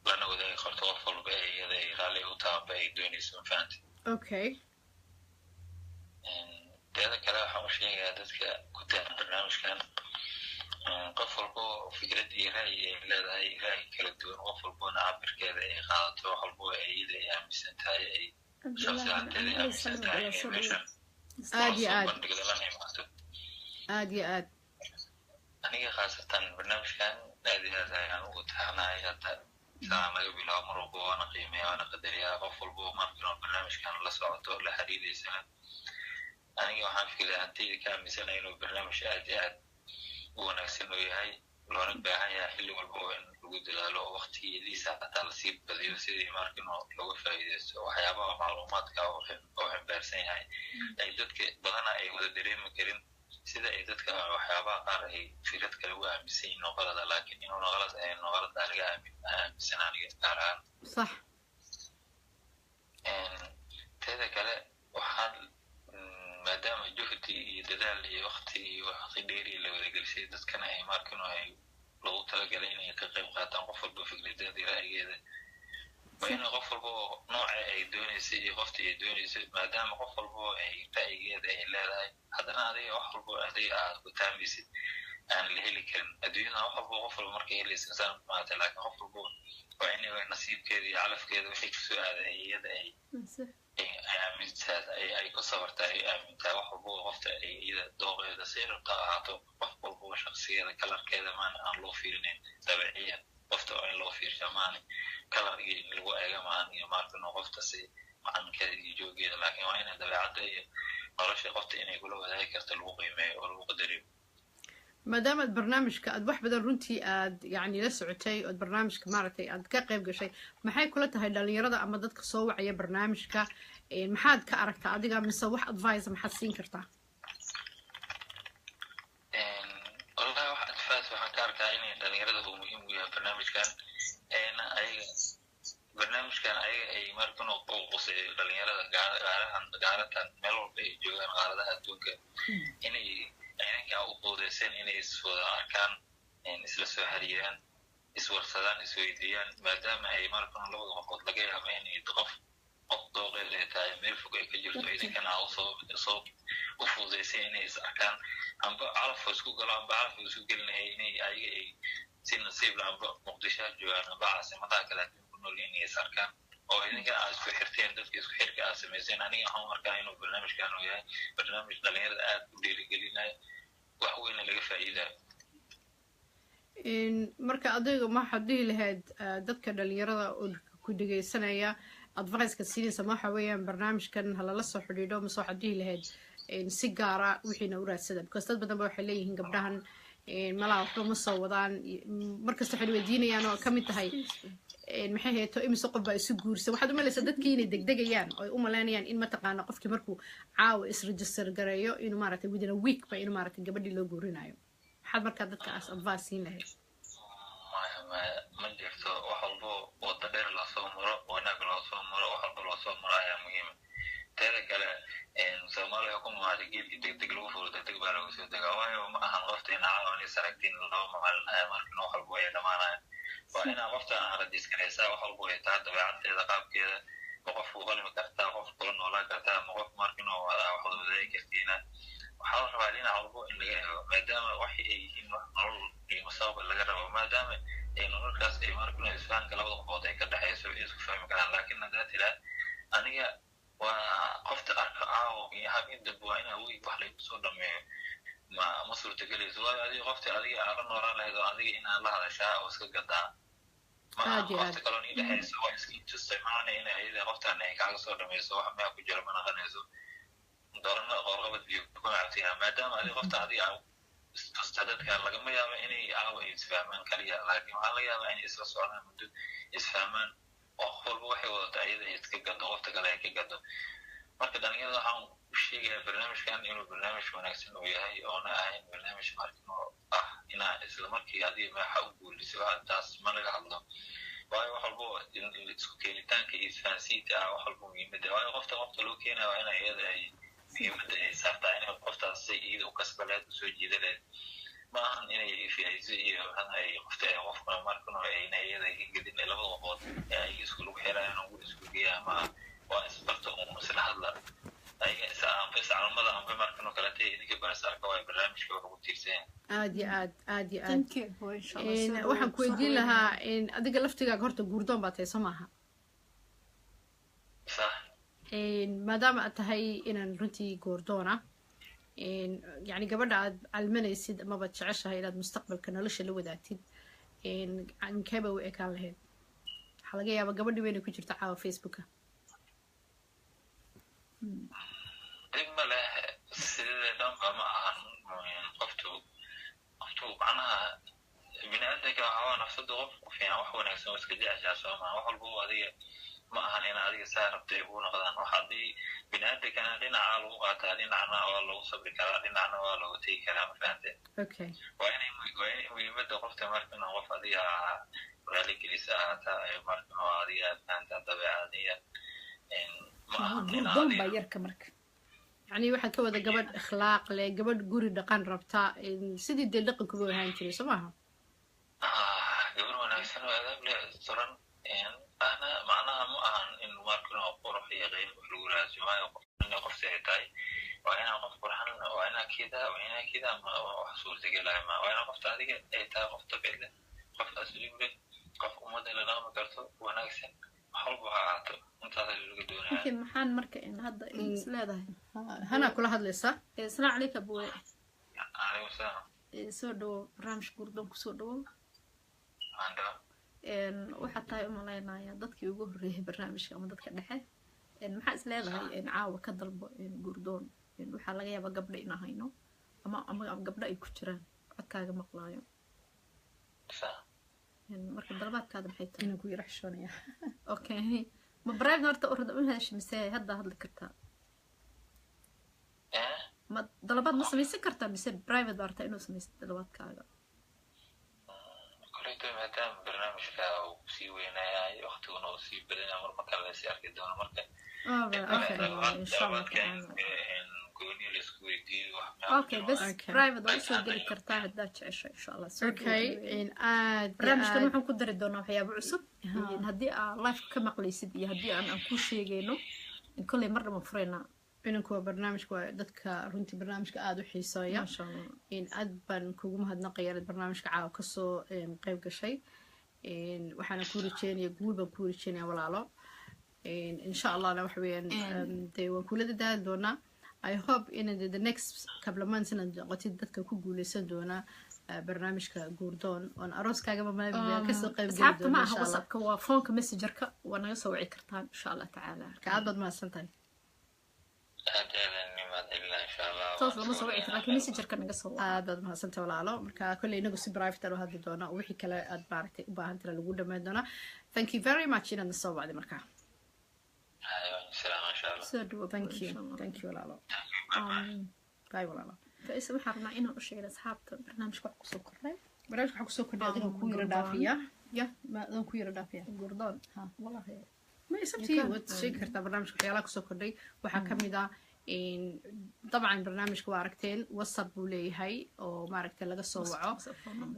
lana wadaag qorto qof walba iyada ay raali u taabay ay doonayso fahanti okay dadka kale waxaan sheegayaa dadka ku taan barnaamijkan qof walba fikrad iyo raay ay leedahay raay kala duwan qof walba cabirkeeda ay qaadato wax walba iyada ay aaminsan tahay ay shakhsiyadeeda ay aaminsan tahay aad iyo aad aniga khaasatan barnaamijkan aad iyo aad ayaan ugu taxanahay hadda سلام عليكم ورحمة الله وبركاته. أنا قدر يا غفور بو ماركنا البرنامج كان لصعته لحديد سنة. أنا يوم حنفك لأنتي كان مثلا إنه برنامج آد وأنا سنوي هاي loona baahan yahay xilli walba oo in lagu dadaalo waqtigiisa xataa la sii badiyo sidii markino looga faa'iideysto waxyaabaha macluumaadka oo xambaarsan yahay ay dadka badana ay wada dareemi karin sida ay dadka waxyaabaha qaar ay fikrad kale u aaminsan yihiin oo qalada laakiin inuu qalad ay noqolada laga aaminsan aniga gaar ahaan صح teeda kale waxaan maadaama juhdi iyo dadaal iyo waqti iyo waqti dheeri la wada gelisay dadkana ay markino ay loogu talagalay inay ka qayb qaataan qof walba fikradeeda ra'yigeeda وإن غفر بو نوع دونيس يغفت دونيس ما دام غفر بو رأيجيد لا لا هذا هذه غفر بو هذه بتاميس أنا اللي هي كان أدينا غفر بو غفر مركي اللي إنسان ما تلاقي غفر بو وإني نصيب كذي علف كذي وحيك سؤال هي أي من هذا أي قصة أي من غفر بو غفت إذا دوغ إذا سير قاعته غفر بو شخصية كلام كذا ما الله فيرني تبعيا غفت أي الله فير جماني كلام اللي هو أيام يعني ما كنا غفت سي عن كذا يجوجي لكن وين تبعته مرش غفت إني يقولوا ذلك الوقي ما والوقدري maadaama aad barnaamijka aad wax badan runtii aad yani la socotay ood barnaamijka maaragtay aad ka qayb gashay maxay kula tahay dhalinyarada ama dadka soo wacaya barnaamijka maxaad ka aragtaa adiga mise wax advice maxaad siin kartaa والله واحد advice waxaan ka arkaa in dhalinyarada uu muhiim u yahay barnaamijkan barnaamijkan ay markan oo qosay dhalinyarada gaaratan meel walba ay joogaan qaaradaha adduunka inay inay u qoodaysan inay iswada arkaan isla soo xiriiraan iswarsadaan isweydiiyaan maadaama ay markan labada qofood laga yaabo inay qof dooqeed ay tahay meel fog ay ka jirto idinkana soo u fududaysay inay is arkaan amba calaf isku galaan amba calaf isku gelinay inay ayaga ay si nasiib leh amba muqdisho joogaan amba caasimadaha kale ku nool inay is arkaan oo idinka aad isku xirteen dadka isku xirka aad samayseen aniga waxaan markaa inuu barnaamijkan uu yahay barnaamij dhalinyarada aad u dhiirigelinayo wax weyn laga faa'iidayo marka adiga maxaad dhihi lahayd dadka dhalinyarada oo ku dhageysanaya advice-ka siinaysa waxa weeyaan barnaamijkan halala soo xidhiidho mise waxaad dhihi lahayd si gaara wixiina u raadsada because dad badan ba waxay leeyihiin gabdhahan malaa waxba ma soo wadaan markasta waxay weydiinayaan oo ka mid tahay maxay heeto imise qof baa isu guursan waxaad u malaysaa dadkii inay degdegayaan oo ay u malaynayaan in mataqaana qofkii markuu caawa isregister gareeyo inuu maaragtay within a week ba inuu maaragtay gabadhii loo guurinayo maxaad markaa dadkaas advice siin lahayd ma jirto wax walbo wada dheer la soo maro wanaag loo soo maro wax walba loo soo maro ayaa muhiim teeda kale Soomaaliya ku maari geedkii degdeg lagu furo degdeg baa lagu soo degaa waayo ma ahan qofteena caawan saragtiin loo maalinayo markii wax walba ay dhamaanayo waa inaa qofta aan rajiskaraysaa wax walba ay tahay dabeecaddeeda qaabkeeda qof uu qalmi kartaa qof kula noolaan kartaa ama qof markii noo wada wax wadaay kartiina waxaa la rabaa inaa walbo in laga eego maadaama waxay ay yihiin wax nolol iyo mustaqbal laga rabo maadaama ay nololkaas ay markii isfahanka labada qofood ay ka dhaxayso isku fahmi karaan laakiin haddaa tiraa aniga waa qofta arka caawo iyo habinta waa inaa weyd wax lagu soo dhameeyo ma suurtagelayso waa adiga qofta adiga aan la noolaan lahayd oo adiga inaan la hadashaa oo iska gadaa qofta kaloo nii dhexayso waa iska isticmaalana in ayada qoftaan ay kaaga soo dhameyso wax mea ku jira ma naqanayso doorana qoorqabad biyo ku cabsiyaa maadaama adiga qofta adiga istusta dadka lagama yaabo inay caawa ay isfahmaan kaliya laakiin waxaa laga yaabaa inay isla socdaan muddo isfahmaan qof walba waxay wadataa iyada ay iska gado qofta kale ay ka gado marka dhalinyarada waxaan u sheegayaa barnaamijkan inuu barnaamij wanaagsan uu yahay oona ahayn barnaamij markin oo ah inaa isla markii adiga meexa u guuliso taas ma laga hadlo waayo wax walba isku keenitaanka iyo isfahansiinta ah wax walba muhiimada waayo qofta loo keenaya waa inaa iyada ay muhiimada ay saartaa inay qoftaas si iyada u kasba lahayd usoo jiida lahayd ma ahan inay fiaiso iyo ay qofta ay qofka markan oo ayna iyada ka gedin labada qofood ay isku lagu xirayaan ugu isku geeyaan ma waa isbarta uun isla hadla ayaga iscalmada amba markan oo kalete idinka barasaarka waa barnaamijka wax ugu tiirsan aad iyo aad waxaan ku weydiin lahaa adiga laftigaaga horta guurdoon baa tahay soo maaha maadaama aad tahay inaan runtii guurdoona يعني gabadha aad calmanaysid amaba jeceshahay inaad mustaqbalka nolosha la wadaagtid ankeeba u ekaan lahayd waxaa laga yaabaa gabadhii weynay ku jirta caawa facebooka ma leh sidee dhanba ma ahan qoftu macnaha marka waxaa nafsada qof fiican wax wanaagsan oo iska jeceshaa soo maaha wax walba adiga ma ahan in adiga saa rabta ay kuu noqdaan wax haddii biniaadankana dhinacaa lagu qaataa dhinacna waa lagu sabri karaa dhinacna waa looga tegi karaa ma fahamteen waa inay muhiimada qofta marka inaa qof adiga raaligelisa ahaataa marka oo adiga fahantaa dabeecadiya ma ahan gurdoon baa yarka marka يعني waxaa ka wada gabadh akhlaaq leh gabadh guri dhaqan rabta sidii dee dhaqankuba ahaan jiray soo maaha gabar wanaagsan oo adaab leh suran ana macnaha ma ahan in markano qurux iyo qeyb wax lagu raadsimayo qof tahay waa inaa qof qurxan waa inaa kida ma wax suurtagelaya ma waa inaa qofta adiga ay tahay qof dabeec leh qof asluub leh qof ummadda la dhaqmi karto wanaagsan waxalba ha ahaato intaasa laga doonaya maxaan marka in hadda is leedahay hana kula hadlaysaa assalaamu calaykum abuwe calaykum salaam soo dhawo barnaamijka gurdoon kusoo dhawo waxaa tahay umalaynaya dadkii ugu horreeyay barnaamijka ama dadka dhexe maxaa is leedahay caawa ka dalbo gurdoon waxaa laga yaabaa gabdha in ahayno ama gabdho ay ku jiraan codkaaga maqlaayo marka dalabaadkaada maxay tahay inaan ku yara xishoonaya okay ma brave horta orada u heshay mise hadda hadli kartaa ma dalabaad ma samaysan kartaa mise private baa rabtaa inuu samaysto dalabaadkaaga kolleyta maadaama barnaamijka uu sii weynayayo waqtiguna uu sii badanaya marma kale la sii arki doono marka gooni la isku weydiiyo okay bas private waa usoo geli kartaa haddaad jecesho insha allah okay aad barnaamijkan waxaan ku dari doonaa waxyaabo cusub haddii aa life ka maqlaysid iyo haddii aan kuu sheegayno kolley mar dhama furaynaa inanku waa barnaamijka waa dadka runtii barnaamijka aada u xiiseeya aad baan kugu mahadnaqaya inaad barnaamijka caawa kasoo qayb gashay waxaana kuu rajeynaya guul baan kuu rajeynaya walaalo insha allahna waxa weeyaan dee waan kula dadaali doonaa I hope in the next couple of months inaad noqotid dadka ku guuleysan doona barnaamijka guurdoon oon arooskaagaba kasoo qayb geli doona maaha whatsappka waa foonka messengerka waa naga soo wici kartaan insha allah tacaala marka aad baad mahadsan tahay toos lama soo wici laakiin messengerka naga soo waca aad baad mahadsan tahay walaalo marka kolley inagu si private aan u hadli doona oo wixii kale aad maaragtay u baahan tahay lagu dhammaan doona thank you very much inaad na soo wacday marka thank you walaalo bye walaalo فإيش بحرنا إنه أشياء أصحاب برنامج كوح كسو كرّي برنامج كوح كسو كرّي أدينا كويرة دافية يا ما أدينا كويرة دافية جوردون ها والله هي ما يسمتي وتشيك كرتا برنامج كوح يلا كسو كرّي وحكم إذا إن طبعا برنامج كواركتين وصب بولي هاي أو ماركتين لقى صوّعه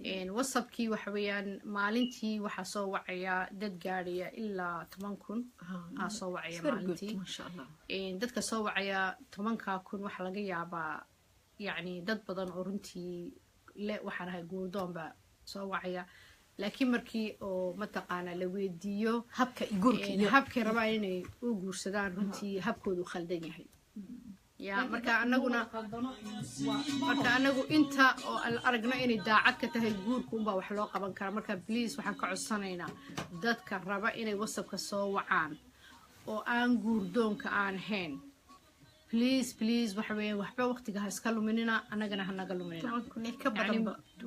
إن وصب كي وحويان مالنتي وحصوّعيا دد قارية إلا تمنكن صوّعيا مالنتي ما شاء الله إن دد كصوّعيا تمنكا كن وحلقيا با يعني dad badan oo runtii le waxaan ahay guurdoon baa soo wacaya laakiin markii oo mataqaana la weydiiyo habka habkay rabaa inay u guursadaan runtii habkoodu khaldan yahay ya marka anagu inta oo aan aragno inay daacad ka tahay guurka unbaa wax loo qaban karaa marka please waxaan ka codsanaynaa dadka raba inay wasabka soo wacaan oo aan guurdoonka aan hayn please waxa weeyaan waxba waqtiga ha iska luminina anagana hanaga luminina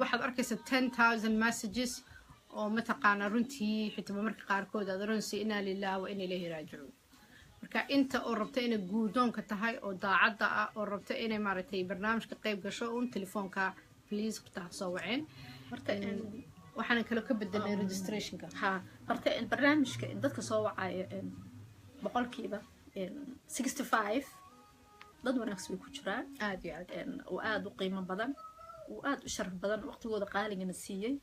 waxaad arkaysaa 10,000 messages oo mataqaana runtii xitaa marka qaarkood aad oranaysa inaa lillaah wa inaa ilaahi raajicuun marka inta oo rabta inay guurdoonka tahay oo daacadda ah oo rabta inay maaragtay barnaamijka qayb gasho un telefoonka please taa soo waceen waxaana kale ka bedelay registrationka horta barnaamijka dadka soo wacaya boqolkiiba 65 dad wanaagsan way ku jiraan aad iyo aad oo aad u qiimo badan oo aad u sharaf badan waqtigooda qaaligana siiyay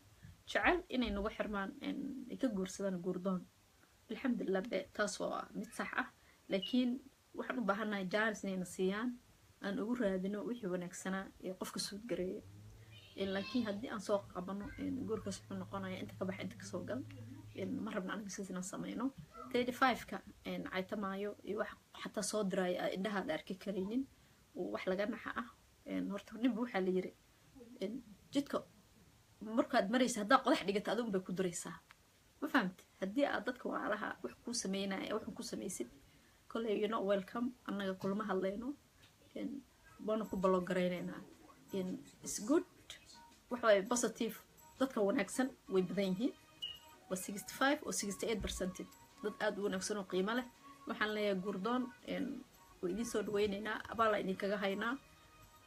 jecel inay nagu xirmaan ay ka guursadaan guurdoon alxamdulilah taas waa mid sax ah laakiin waxaan u baahanahay jaanis inayna siiyaan aan ugu raadino wixii wanaagsanaa ee qofka suud gareeya laakiin haddii aan soo qabano guurkaas wuxuu noqonaya inta ka bax inta kasoo gal ma rabna aniga sidaas inaan sameyno 35ka caytamaayo iyo wax xataa soo diraya indhaha la arki karaynin wax laga naxa ah horta ninba waxaa la yiri jidka markaad maraysa haddaa qodax dhigata adigu bay ku duraysaa ma fahamti haddii aad dadka walaalaha wax kuu sameynaya wax ku samaysid kolley you know welcome annaga kulma hadlayno waana ku balogaraynayna is good waxa waaye positive dadka wanaagsan way badan yihiin waa 65 oo 68% dad aad u wanaagsan oo qiimo leh waxaan leeyahay gurdoon way idin soo dhaweynaynaa abaal idin kaga haynaa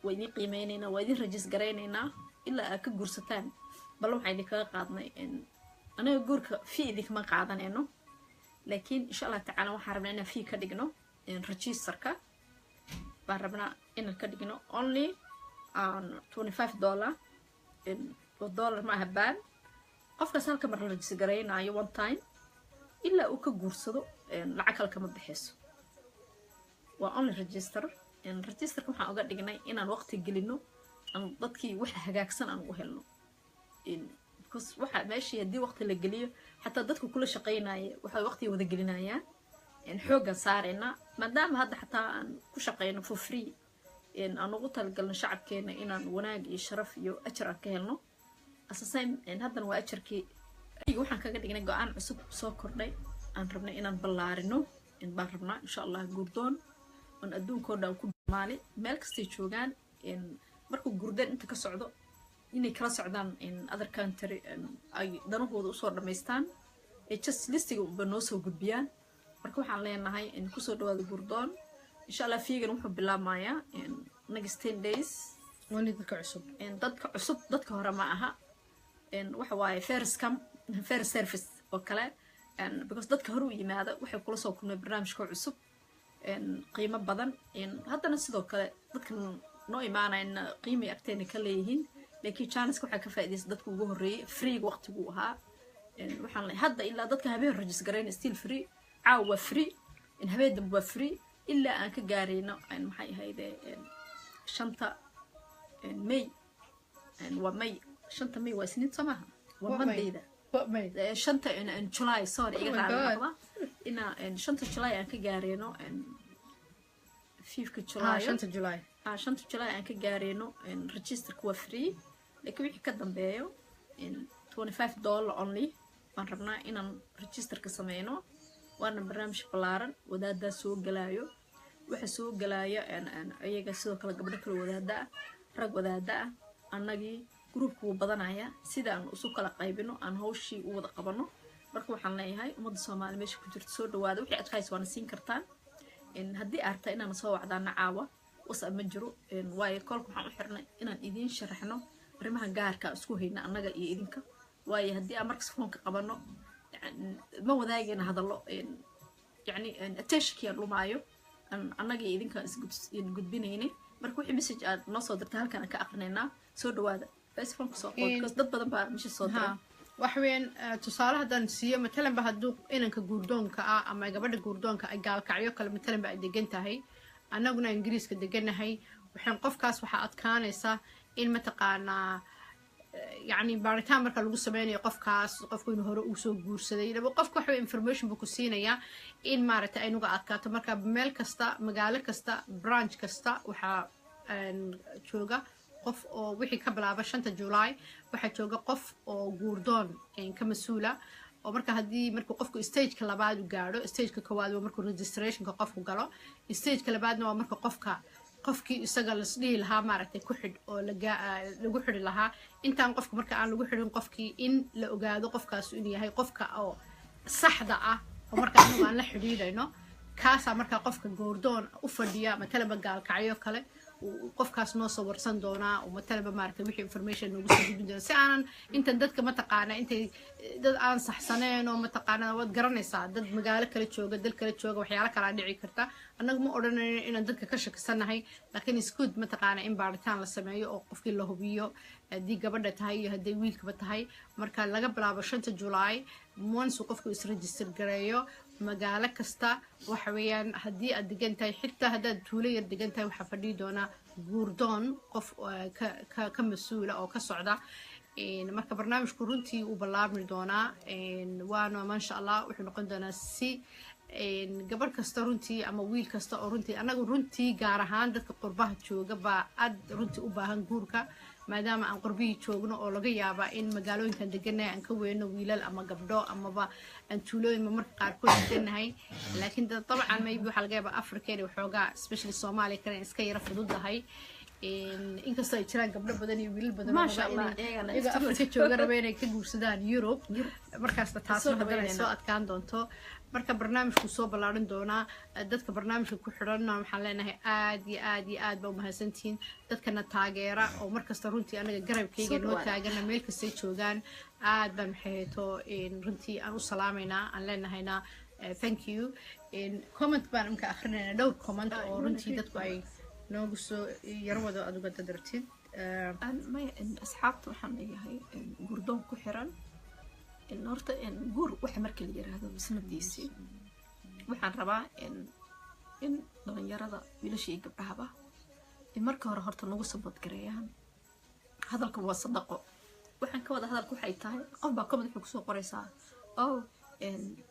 way idin qiimeynaynaa way idin rajis gareynaynaa ilaa aad ka gursataan bal waxaan idin kaga qaadnay anaga guurka fee idinkama qaadanayno laakiin insha Allah tacaala waxaan rabnaa inaan fee ka dhigno registerka baan rabnaa inaan ka dhigno only $25 oo dollar ma aha baan qofkaas halka mar la rajis gareynayo one time ilaa uu ka guursado lacag kale kama bixayso waa only registerka waxaan uga dhignay inaan waqti gelino aan dadkii waxa hagaagsan aan u helno because waxa meeshii hadii waqti la geliyo xataa dadku kula shaqeynaya waxay waqti wada gelinayaan xoogan saarayna maadaama hadda xataa aan ku shaqeyno for free aan ugu talagalno shacabkeena inaan wanaag iyo sharaf iyo ajar aan ka helno asasaan haddana waa ajarkii waxaan kaga dhignay go'aan cusub soo kordhay aan rabnay inaan ballaarino baan rabnaa insha Allah gurdoon on adduunkoo dhan ku dhamaali meel kastay joogaan markuu gurdeen inta ka socdo inay kala socdaan other country ay danahooda usoo dhamaystaan just listiga uba noo soo gudbiyaan marka waxaan leenahay kusoo dhawaada gurdoon insha Allah fiigan wuxuu bilaabmayaa next 10 days wali dadka cusub dadka hore ma aha waxa waaye first service oo kale because dadka hore u yimaada waxay kula soo kulmay barnaamijka cusub qiimo badan haddana sidoo kale dadka noo imaanayna qiimay agteena ka leeyihiin laakiin chance waxa ka faa'iideysan dadku ugu horeeyay free waqtigu ahaa waxaan leeyahay hadda ilaa dadka habeen register gareyn still free caawa free habeen waa free ilaa aan ka gaareyno maxay ahayd shanta May waa May shanta May waa isniin samaha waa Mondayda shanta July sorry iga raacdo ina shanta July aan ka gaareyno 5 July shanta July shanta July aan ka gaareyno registerku waa free laakiin wixii ka dambeeyo $25 only waan rabnaa inaan registerka sameyno waana barnaamij ballaaran wadaada soo galaayo waxa soo galaya ayaga sidoo kale gabdho kale wadaada rag wadaada annagii groupku badanaya sida aan isu kala qaybino aan hawshii u wada qabano marka waxaan leeyahay ummadda Soomaaliyeed meesha ku jirto soo dhawaada wixii advice waan siin kartaan haddii arta inaan soo wacdaana caawa wasa ma jiro waayo kolku waxaan u xirnay inaan idin sharaxno arrimaha gaarka isku hayna annaga iyo idinka waayo haddii aan markas foonka qabano ma wadaagayna hadallo yani attention lumaayo annaga iyo idinka is gudbinaynay marka wixii message aad noo soo dirtay halkan aan ka aqrinaynaa soo dhawaada Facebook soo qod dad badan baa meesha soo diray waxweyn tusaale hadan siiyo matalan ba haduu inanka gurdoonka ah ama gabadha gurdoonka ay gaalkacyo kale matalan ba ay degan tahay annaguna ingiriiska deganahay waxaan qofkaas waxa adkaanaysa in mataqaanaa يعني baaritaan marka lagu sameeyo qofkaas qofku inuu hore uu soo guursaday laba qofku waxa information buu ku siinaya in maarata ay nuga adkaato marka meel kasta magaalo kasta branch kasta waxa jooga qof oo wixii ka bilaaba 5 July waxa jooga qof oo guurdoon ka masuula oo marka hadii markuu qofku stage-ka labaad u gaaro stage-ka koowaad waa markuu registration-ka qofku galo stage-ka labaadna waa marka qofkii isaga la isdhihi lahaa maaragtay ku xidh oo lagu xidhi lahaa intaan qofka marka aan lagu xidhin qofkii in la ogaado qofkaas inuu yahay qofka oo saxda ah oo marka anagu aan la xidhiidhayno kaasaa marka qofka goordoon u fadhiya matalaba gaalkacyo kale qofkaas noo soo warsan doonaa oo matalaba maaragtay wixii information nagu soo gudbin doona si aanan intan dadka mataqaana intay dad aan saxsaneen oo mataqaana waad garanaysaa dad magaalo kale jooga dal kale jooga waxyaalo kala dhici karta annagu ma odhanayno inaan dadka ka shakisanahay laakiin iskuud mataqaana in baaritaan la sameeyo oo qofkii la hubiyo haddii gabadha tahay iyo haddii wiilkaba tahay marka laga bilaabo 5 July once qofku is register gareeyo magaalo kasta waxa weeyaan haddii aad degan tahay xitaa haddaad tuulo yar degan tahay waxaa fadhii doonaa guurdoon qof ka mas-uula oo ka socda marka barnaamijku runtii uu ballaarmi doonaa waana maasha allah wuxuu noqon doonaa si gabadh kasta runtii ama wiil kasta oo runtii anagu runtii gaar ahaan dadka qurbaha jooga baa aad runtii u baahan guurka maadaama aan qurbihii joogno oo laga yaabaa in magaalooyinkan deganahay aan ka weyno wiilal ama gabdho amaba aan tuulooyin marka qaarkood deganahay laakiin dabcan maybe waxaa laga yaabaa african waxoogaa especially soomaaliya kale iska yara fududahay inkastoo ay jiraan gabdho badan iyo wiilal badan Masha Allah, iyagana iyaga studio Afrika jooga raba inay ka guursadaan Europe markaasna taasna Soo haddana ay dhaweynayna. soo adkaan doonto marka barnaamijku soo ballaarin doonaa dadka barnaamijka ku xidhanna waxaan leenahay aad iyo aad iyo aad baa umahadsantihiin dadkana taageera oo markasta runtii anaga garabkayga Soo noo dhawaada. taagana meel kastay joogaan aad baan maxayto runtii aan u salaamaynaa aan leenahaynaa thank you comment baan imka akhrinayna dhowr comment oo runtii dadku ay noogu soo yaro wado aad uga dadartid maya asxaabta waxaan leeyahay gurdoon ku xiran horta guur waxa marka la yiraahdo bisnadiisii waxaan rabaa in dhalinyarada wiilasha iyo gabdhahaba marka hore horta nagu sabad gareeyaan hadalka waa sadaqo waxaan ka wada hadalka waxay tahay qof baa comment wuxuu kusoo qoraysaa oh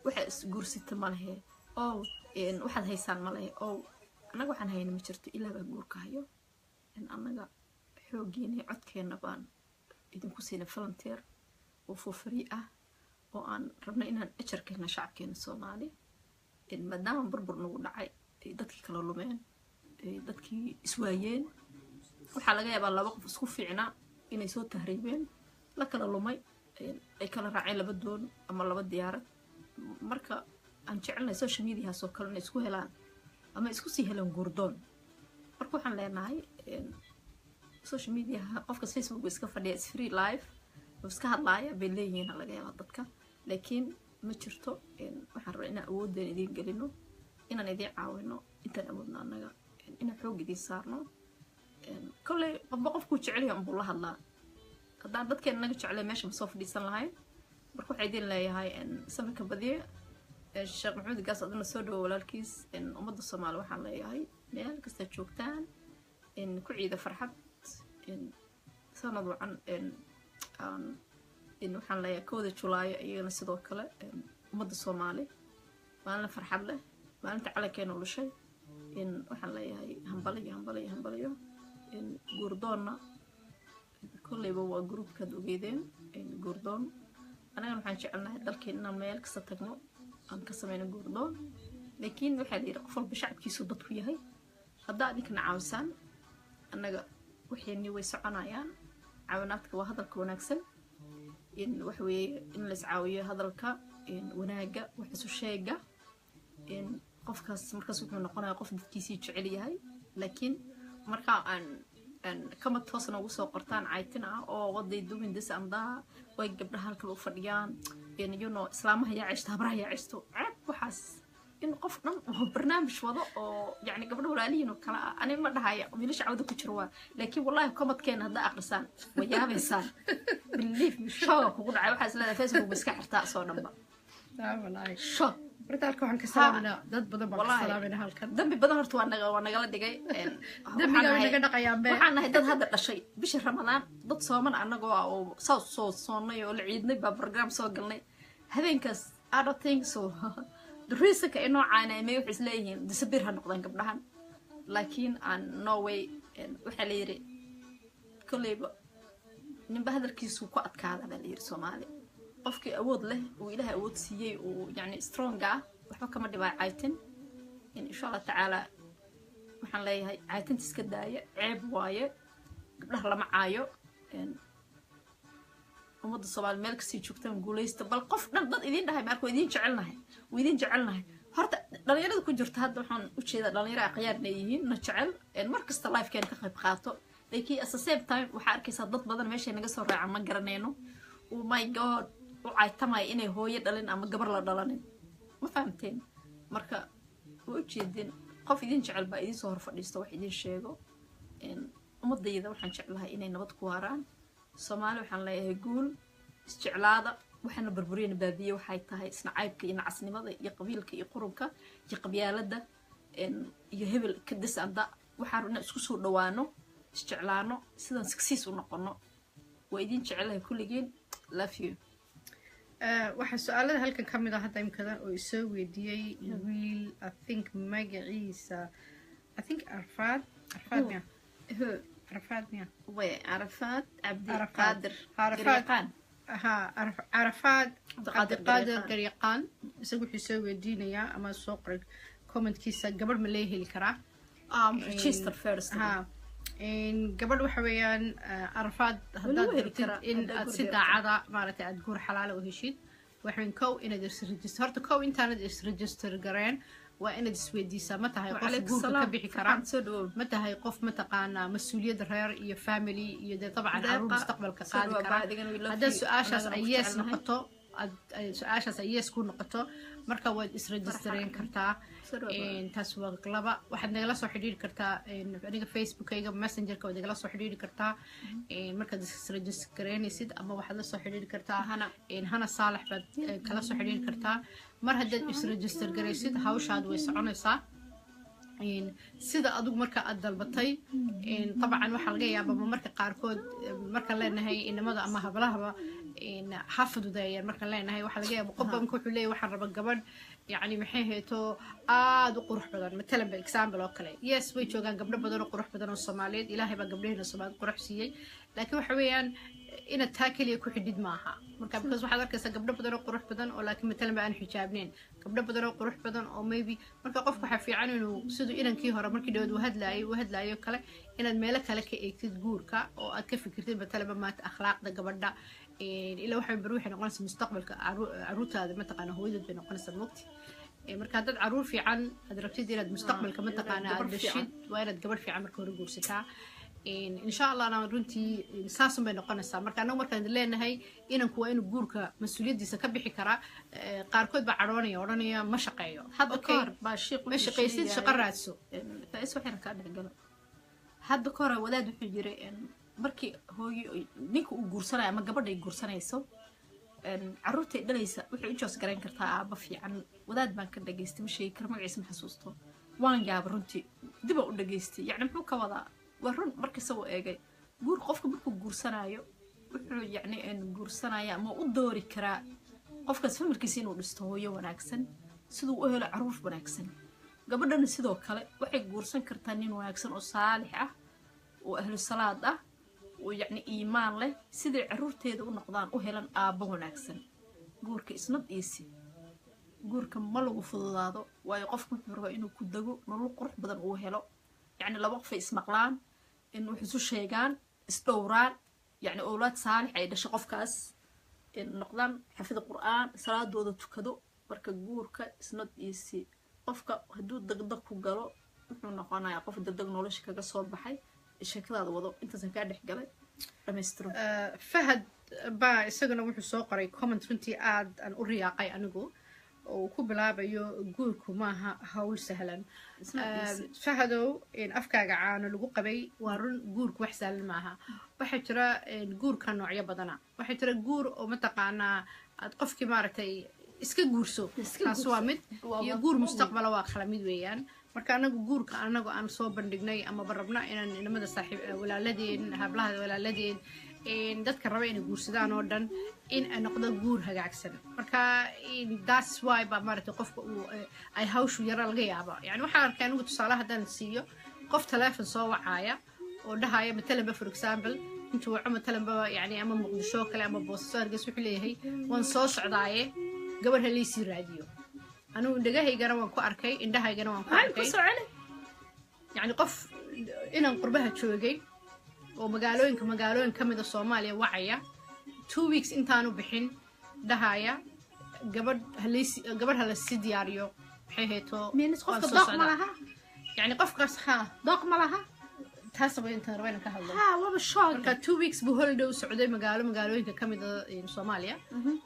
waxa isguursita ma lehe oh waxaad haysaan ma lehe oh annaga waxaan hayna ma jirto ilaa baa guurka hayo annaga xoogiina iyo codkeena baan idinku siina volunteer oo for free ah oo aan rabno inaan ajarkeena shacabkeena Soomaali maadaama burbur nagu dhacay dadkii kala lumeen dadkii iswaayeen waxaa laga yaabaa laba qof isku fiicnaa inay soo tahriibeen la kala lumay ay kala raaceen laba doon ama laba diyaarad marka aan jecelnahay social media soo kale inay isku helaan ama isku sii helaan gurdoon marka waxaan leenahay social media qofka Facebook iska fadhiya is free live iska hadlaaya bay leeyihiin laga yaabaa dadka laakiin ma jirto waxaan rabaa inaan awoodeen idin gelino inaan idin caawino intaan awoodno annaga inaan xoog idin saarno kolley qofba qofkuu jecel yahay unbuu la hadlaa haddaan dadkeena naga jeclay meesha ma soo fadhiisan lahayn marka waxaa idin leeyahay samirka badiye sheekh maxamed gaas adina soo dhawo walaalkiis ummadda Soomaali waxaan leeyahay meel kasta joogtaan ku ciida farxad sanad wacan waxaan leeyahay 1 Julaayo iyagana sidoo kale ummadda Soomaali maalin farxad leh maalinta calankeena u dhashay waxaan leeyahay hambaliyo gurdoonna kolleyba waa groupkaad ogeydeen gurdoon anagana waxaan jecelnahay dalkeena inaan meel kasta tagno aan ka sameyno gurdoon laakiin waxaa la yidhi qof walba shacabkiisu dadku yahay haddaa idinkana caawisaan annaga waxayni way soconayaan caawinaadka waa hadalka wanaagsan wax weeye in la iscaawiyo hadalka wanaaga wax isu sheega qofkaas markaas wuxuu noqonayaa qof dadkiisii jecel yahay laakiin markaa aan kama toosna ugu soo qortaan caytina oo waday doing this and that way gabdhaha halka u fadhiyaan you know islaamaha yaa cishta habraha yaa cishto waxaas in qof dhan oo barnaamij wado oo yani gabdho walaalihiin oo kala ani ma dhahaya wiilasha cawda ku jiro waa laakiin wallahi comment-keena hadda akhrisaan way yaabaysaan believe me show kugu dhacay waxa isleedahay Facebook iska xirtaa soo dhanba wallahi show bartaalka waxaan ka salaaminaa dad badan baan ka salaaminaa halkan dambi badan horta waa nagala dhigay dambiga way naga dhaqayaan be waxaan nahay dad hadda dhashay bisha Ramadaan dad sooman anagoo oo soo soonnay oo la ciidnay baa program soo galnay habeenkaas I don't think so the reason ka inoo caanay may wax isleeyihiin disappear ha noqdaan gabdhahan laakiin aan no way waxa la yiri kolleyba ninba hadalkiisu ku adkaada baa la yiri Soomaali qofkii awood leh oo Ilaahay awood siiyay oo yani strong ah waxba kama dhibaa caytin insha Allah taala waxaan leeyahay caytinta iska daaya ceeb waaye gabdhaha lama caayo ummadda Soomaali meel kasii joogtaan guuleysta bal qof dhan dad idin dhahay markuu idin jecelnahay horta dhalinyarada ku jirta hadda waxaan u jeedaa dhalinyaro aqyaar leeyihiin na jecel mar kasta live-keen ka qayb qaato laakiin at the same time waxa arkaysaa dad badan meesha naga soo raacaan ma garanayno oh my god waxay tamay inay hooyo dhalin ama gabar la dhalanin ma fahamteen marka oo jeedin qof idin jecel baa idin soo hor fadhiisto wax idin sheego ummadayda waxaan jeclahay inay nabad ku waaraan Soomaali waxaan leeyahay guul isjeclaada waxaana burburiyeen baabiye waxay tahay isna caybka iyo nacasnimada iyo qabiilka iyo qurunka iyo qabyaalada iyo hebel ka disanda waxaan rabnaa isku soo dhawaano isjeclaano sidan success u noqono waa idin jecelahay kulligeen love you waxa su'aalaha halkan kamid ah hadda imkada oo isoo weydiiyay wiil I think magaciisa I think Arfad miya عرفات عبد القادر عرفات عبد القادر قريقان isagu wuxuu soo weydiinayaa ama soo qoray comment-kiisa gabar ma leeyahay karaa register first gabadh waxa weeyaan arafaad haddaad rabtid in aad si daacada maaragtay aad guur xalaala u heshid waxaan kow inaad isregister horta kow intaanad isregister gareen waa inaad isweydiisaa ma tahay qof guurka ka bixi karaa ma tahay qof mataqaanaa mas-uuliyadda reer iyo family iyo dee dabcan caruur mustaqbalka qaadi karaa haddaad su-aashaas ay yes noqoto su-aashaas ay yes ku noqoto marka waad isregistereyn kartaa taas waa laba waxaad nagala soo xidhiiri kartaa aniga facebookayga messengerka waad nagala soo xidhiiri kartaa markaad isregistereynaysid ama waxaad la soo xidhiiri kartaa hana saalax baad kala soo xidhiiri kartaa mar haddaad isregister garaysid hawshaad way soconaysaa sida adigu marka aad dalbatay dabcan waxaa laga yaabaa marka qaarkood markaan leenahay inamada ama hablahaba ha fududeeyeen markaan leenahay waxaa laga yaaba qofba marka wuxuu leeyahy waxaan raba gabadh يعني maxay heeto aad u qurux badan matalan ba example oo kale yes way joogaan gabdho badan oo qurux badan oo Soomaaliyeed ilaahay baa gabdhaheena Soomaaliyeed qurux siiyay laakiin waxa weeyaan inaad taa kaliya ku xidid maaha marka because waxaad arkaysaa gabdho badan oo qurux badan oo laakiin matalan ba aan xijaabneen gabdho badan oo qurux badan oo maybe marka qofku waxa fiican inuu sidoo inankii hore markii dawad uu hadlaayo kale inaad meel kale ka eegtid guurka oo aad ka fikirtid matalan ba maanta akhlaaqda gabadha ilaa waxay baruuxi noqonaysaa mustaqbalka caruurtaada mataqaana hooyadeed bay noqonaysaa waqti marka dad caruur fiican aad rabtid inaad mustaqbalka mataqaana aad dhashid waa inaad gabadh fiican marka hore guursataa insha Allah ana runtii saasun bay noqonaysaa marka anagu markaan leenahay inanku waa inuu guurka mas'uuliyadiisa ka bixi karaa qaarkood baa oranaya ma shaqeeyo hadda koor baa ma shaqeysid shaqo raadso taas waxaan ka dhaxgalo hadda koor wadaad wuxuu jiray markii hooyo ninka uu guursanayo ama gabadha ay guursanayso caruurta dhalaysa wuxuu u joos garan kartaa aaba fiican wadaad baan ka dhageystay ma sheegi karo magaciisa ma xasuusto waan yaab runtii dib u dhageystay yani muxuu ka wadaa waa run markii soo eegay guur qofka markuu guursanayo wuxuu yani guursanaya ama u doori karaa qofkaas familkiisa inuu dhisto hooyo wanaagsan sidoo u helo caruur wanaagsan gabadhana sidoo kale waxay guursan kartaa nin wanaagsan oo saalix ah oo ahlu salaad ah ويعني إيمان له سيد عرورته ده ونقدان وهلن آبه ناكسن جورك إسناد إيسي جورك ملو فضاده ويقف كبره إنه كدجو نلو قرح بدن وهلا يعني لو وقف إسمقلان إنه حسوا شيئان استوران يعني أولاد صالح عيد شقف كاس النقدان حفظ القرآن صلاة دودة تكدو برك جورك إسناد إيسي قفك هدود دقدق وقالوا إحنا نقانا يقف دقدق نولش كجسور بحي الشكل هذا وضع أنت زنكاد حجلة رمسترو فهد با isagana wuxuu soo qoray comment runtii aad aan u riyaaqay anigu oo ku bilaabayo guurku maaha hawl sahlan fahadow in afkaaga caano lagu qabay waa run guurku wax sahlan maaha waxa jira guurka noocyo badana waxa jira guur oo mataqaanaa aad qofkii maaragtay iska guurso kaas waa mid iyo guur mustaqbal waa kala mid weeyaan marka anagu guurka anagu aan soo bandhignay ama barabna inaan inamada saaxiib walaaladeen hablaha walaaladeen dadka raba inay guursadaan oo dhan in ay noqdo guur hagaagsan marka that's why ba maaragtay qofka uu ay hawshu yara laga yaabo yani waxaan arkay anigu tusaale haddaan siiyo qof telefoon soo wacaya oo dhahaya matalan for example intuu waco matalan yani ama muqdisho kale ama boosaaso hargeys wuxuu leeyahay waan soo socdaaye gabadh haleysii raadiyo أنا ندجاه جرا وانكو أركي إندها جرا وانكو أركي يعني قف إن قربها تشوجي ومقالوين كم إذا الصومالية وعية 2 weeks إنتانو بحين دهايا قبل هالسيدياريو بحيثو مين قف ضاق ملها يعني قف قصها ضاق ملها تحسب أنت روينا كهذا وبالشاق كان 2 weeks بهولدو سعودي مقالوين كم إذا الصومالية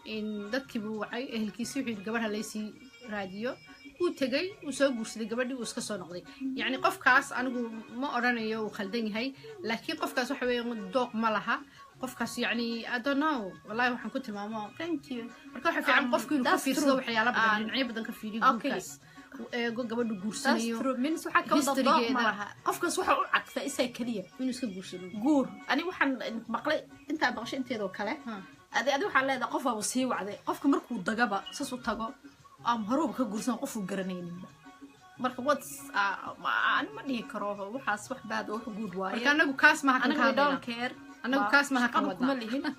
إن دتك بوعي أهل كيسي وحيد قبل هالسي راديو وتجي وسوق وسدي قبلي وسكسر نقضي يعني قف كاس أنا ما أرانا يو خلدني هاي لكن قف كاس وحوي ضوق ملها قف كاس يعني I don't know والله وحن كنت ماما thank you مركو في عم قف كله كفير سوى حياة بدن يعني بدن كفيري قف قبل جورسنيو من سوحة كم ضوق ملها قف كاس وحى عكسة إسا كلية من سك جورسنيو جور أنا وحن مقلي أنت بغش أنت ذو كله هذا وحن لا قف وصي وعذا قف كمركو ضجبة ساسو تجا أم هروب كجورسنا قفوا جرنين مركب واتس أنا ما نيه كروه وحاس وحباد وحجود وايد كان أنا كاس ما هكذا أنا don't care أنا كاس ما هكذا هنا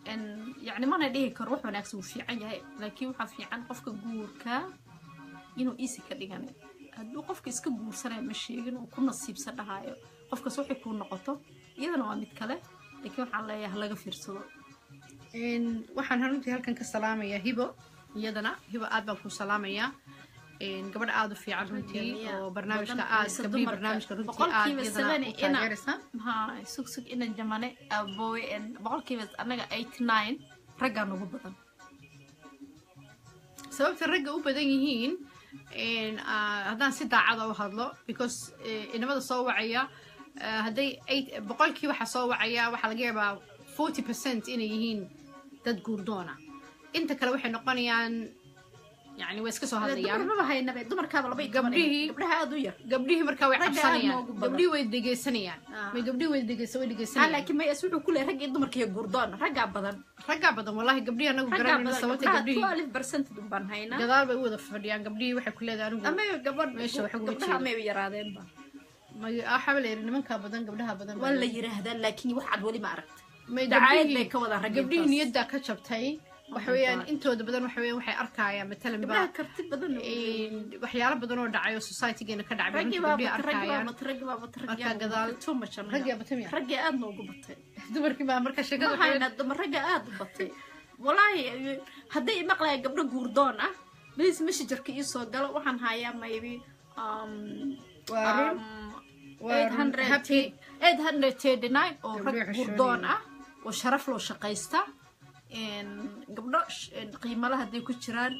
إن يعني ما نديه كروه وناكس وفي عيه لكن وحاس في عن قفك جور كا إنه إيسي كده يعني هدو قفك إسك جورسنا مشي إنه كل نصيب سنة هاي qofkas waxay kuu noqoto iyadana waa mid kale laakiin waxaan leeyahay laga fiirsado waxaan runtii halkan ka salaamayaa hibo iyadana hibo aad baan ku salaamayaa gabadh aad u fiican runtii oo barnaamijka aad gabdhii barnaamijka runtii aad iyadana u taageeraysa sugsug inan jamane abooy boqolkiiba anaga 89 raggaa nagu badan sababta ragga u badan yihiin haddaan si daacada u hadlo because inamada soo wacaya hadday boqolkii waxa soo wacaya waxaa laga yaabaa 40% inay yihiin dad guurdoona inta kale waxay noqonayaan يعني ويسك سو هاديان ما هي نبي دمر كذا لبي قبلها ادو ير قبليه marka way cabsanayaan gabdhii way dhageysanayaan may gabdhii way dhageysanayaan laakiin ma isugu kulay rag iyo dumarka guurdoon raga badan wallahi gabdhii anagu garanayna sababta gabdhii 12% dun baan hayna gadaal bay wada fadhiyaan gabdhii waxay ku leedahay anigu ama gabadh meesha waxa ugu jeedaa ma yaraadeen ba ma xabal yeer nimanka badan gabdhaha badan wala yiraahdaan laakiin wax cad wali ma aragta may dacaayad ka wada rag gabdhii niyada ka jabtay waxweeyaan intooda badan waxweeyaan waxay arkayaan matalan ba karti badan waxyaalo badan oo dhacayo society-geena ka dhacay gabdhii arkayaan marka gadaal ragga batay ragga aad noogu batay dumarkii baa marka sheekada waxay dumar ragga aad u batay wallahi haddii maqlay gabdho guurdoon ah please messengerka ii soo galo waxaan hayaa maybe 839 oo rag guurdoon ah oo sharaf loo shaqaysta gabdho qiimo laha haday ku jiraan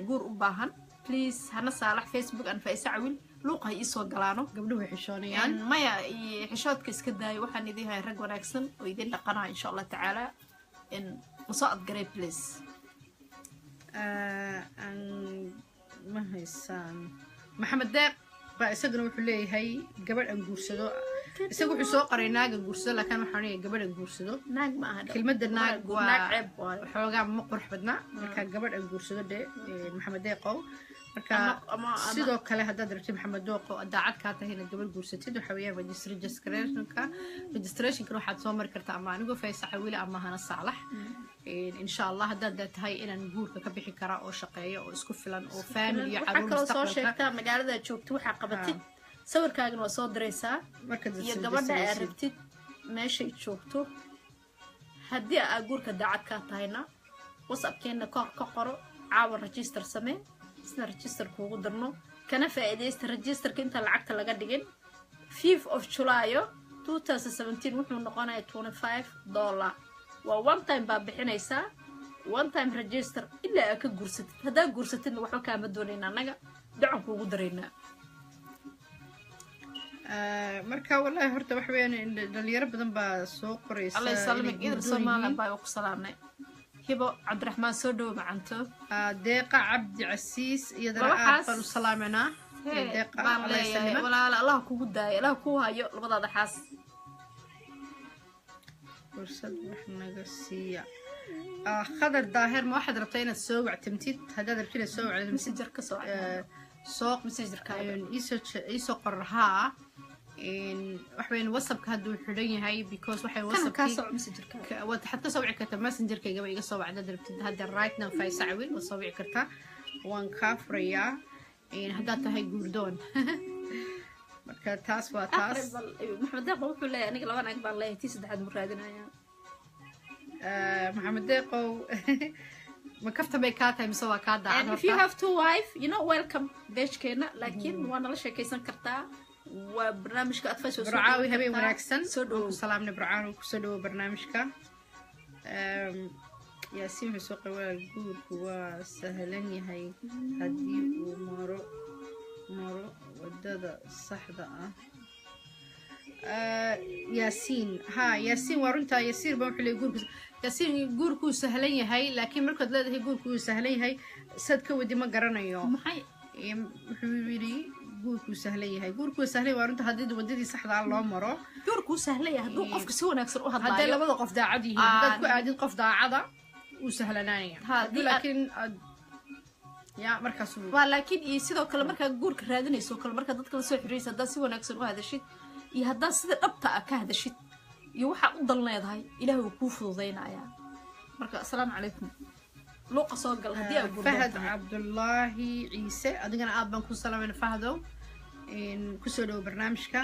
guur u baahan please hana saalax facebook an faisa cawil luuqa ii soo galaano gabdhuhu way xishoonayaan maya xishoodka iska daayo waxaan idin hay rag wanaagsan oo idin dhaqanaa insha Allah tacaala soo adgaray please ma haysan maxamed deeq baa isaguna wuxuu leeyahay gabadh aan guursado isagu wuxuu soo qaray naaga guursado laakiin waxaan leeyahay gabadh aan guursado naag ma aha kelmadda naag waa xoogaa ma qurux badna marka gabadh aan guursado de maxamed deeqow marka sidoo kale haddaad rabtid maxamed deeqow daacad kaa tahay inaad gabadh guursatid waxa weeyaan registrationka waxaad soo mari kartaa ama anigoo faysa cawile ama hana saalax insha Allah haddaad tahay inaan guurka ka bixi karaa oo shaqeeyo oo isku filan oo family iyo caruur mustaqbalka soo sheegtaa magaalada joogto waxa qabatid sawirkaagana waa soo diraysaa iyo gabadha aad rabtid meeshay joogto haddii aad guurka daacad kaa tahayna whatsappkeena ka qoro caawa register samee isna register kuugu dirno kana faa'iidaysta registerka inta lacagta laga dhigin 5th of July 2017 wuxuu noqonayaa $25 waa one time baa bixinaysaa one time register ilaa aad ka guursatid haddaa guursatidna waxba kaama doonayna annaga dacan kuugu daraynaa marka wallahi horta wax weeyaan dhalinyaro badan baa soo qoraysa Allah salaamak idin Soomaaliya baa ku salaamay hibo Cabdiraxmaan soo dhaw macanto deeqa Cabdi Casiis iyadana aad baan u salaamanaa deeqa walaal Allah kugu daayo Allah ku hayo labadaada xaas fursad wax naga siiya khadar daahir ma waxaad rabtaa inaad soo wactamtid haddaad rabtid inaad soo wacdo messengerka soo messengerka isoo qorhaa waxweyn whatsappka hadduu xidhan yahay because waxay whatsappkii waxaad ka soo wici kartaa messengerkayga iga soo wacda rabtid hadda right now faysa cawil waa soo wici kartaa waan kaa furayaa haddaad tahay guurdoon marka taas waa taas maxamed deeqo wuxuu leeyahay aniga laba naag baan leeyahay tii saddexaad mu raadinayaa maxamed deeqow ma kafta bay kaa tahay mise waa kaa daacad if you have two wife you know welcome beeshkeena laakiin waa nala sheekaysan kartaa waa barnaamijka advice burcaawi habeen wanaagsan soo dhawow salaamna burcaawi ku soo dhawow barnaamijka yaasiin wuxuu soo qabaa guurku waa sahlan yahay haddii uu maro wadada saxda ah yaasiin waa runtaa yaasiin baa wuxuu leeyahay guurku yaasiin guurkuu sahlan yahay laakiin markaad leedahay guurkuu sahlan yahay sad ka wadi ma garanayo wuxuu yidhi guurkuu sahlan yahay waa runta haddii wadadii saxda ah loo maro guurkuu sahlan yahay hadduu qofka si wanaagsan u hadlaayo hadday labada qof daacad yihiin haddaad ku aadid qof daacada uu sahlanaanaya laakiin ya markaas waa laakiin iyo sidoo kale markaa guurka raadinayso kale markaa dadka la soo xiriiraysa haddaad si wanaagsan u hadashid iyo haddaad sida dhabta ah ka hadashid iyo waxaad u dal leedahay ilaahay wuu kuu fududaynayaa marka assalaamu calaykum luuqa soo gal haddii aad fahad cabdullaahi ciise adigana aad baan ku salaamayna fahdow kusoo dhawo barnaamijka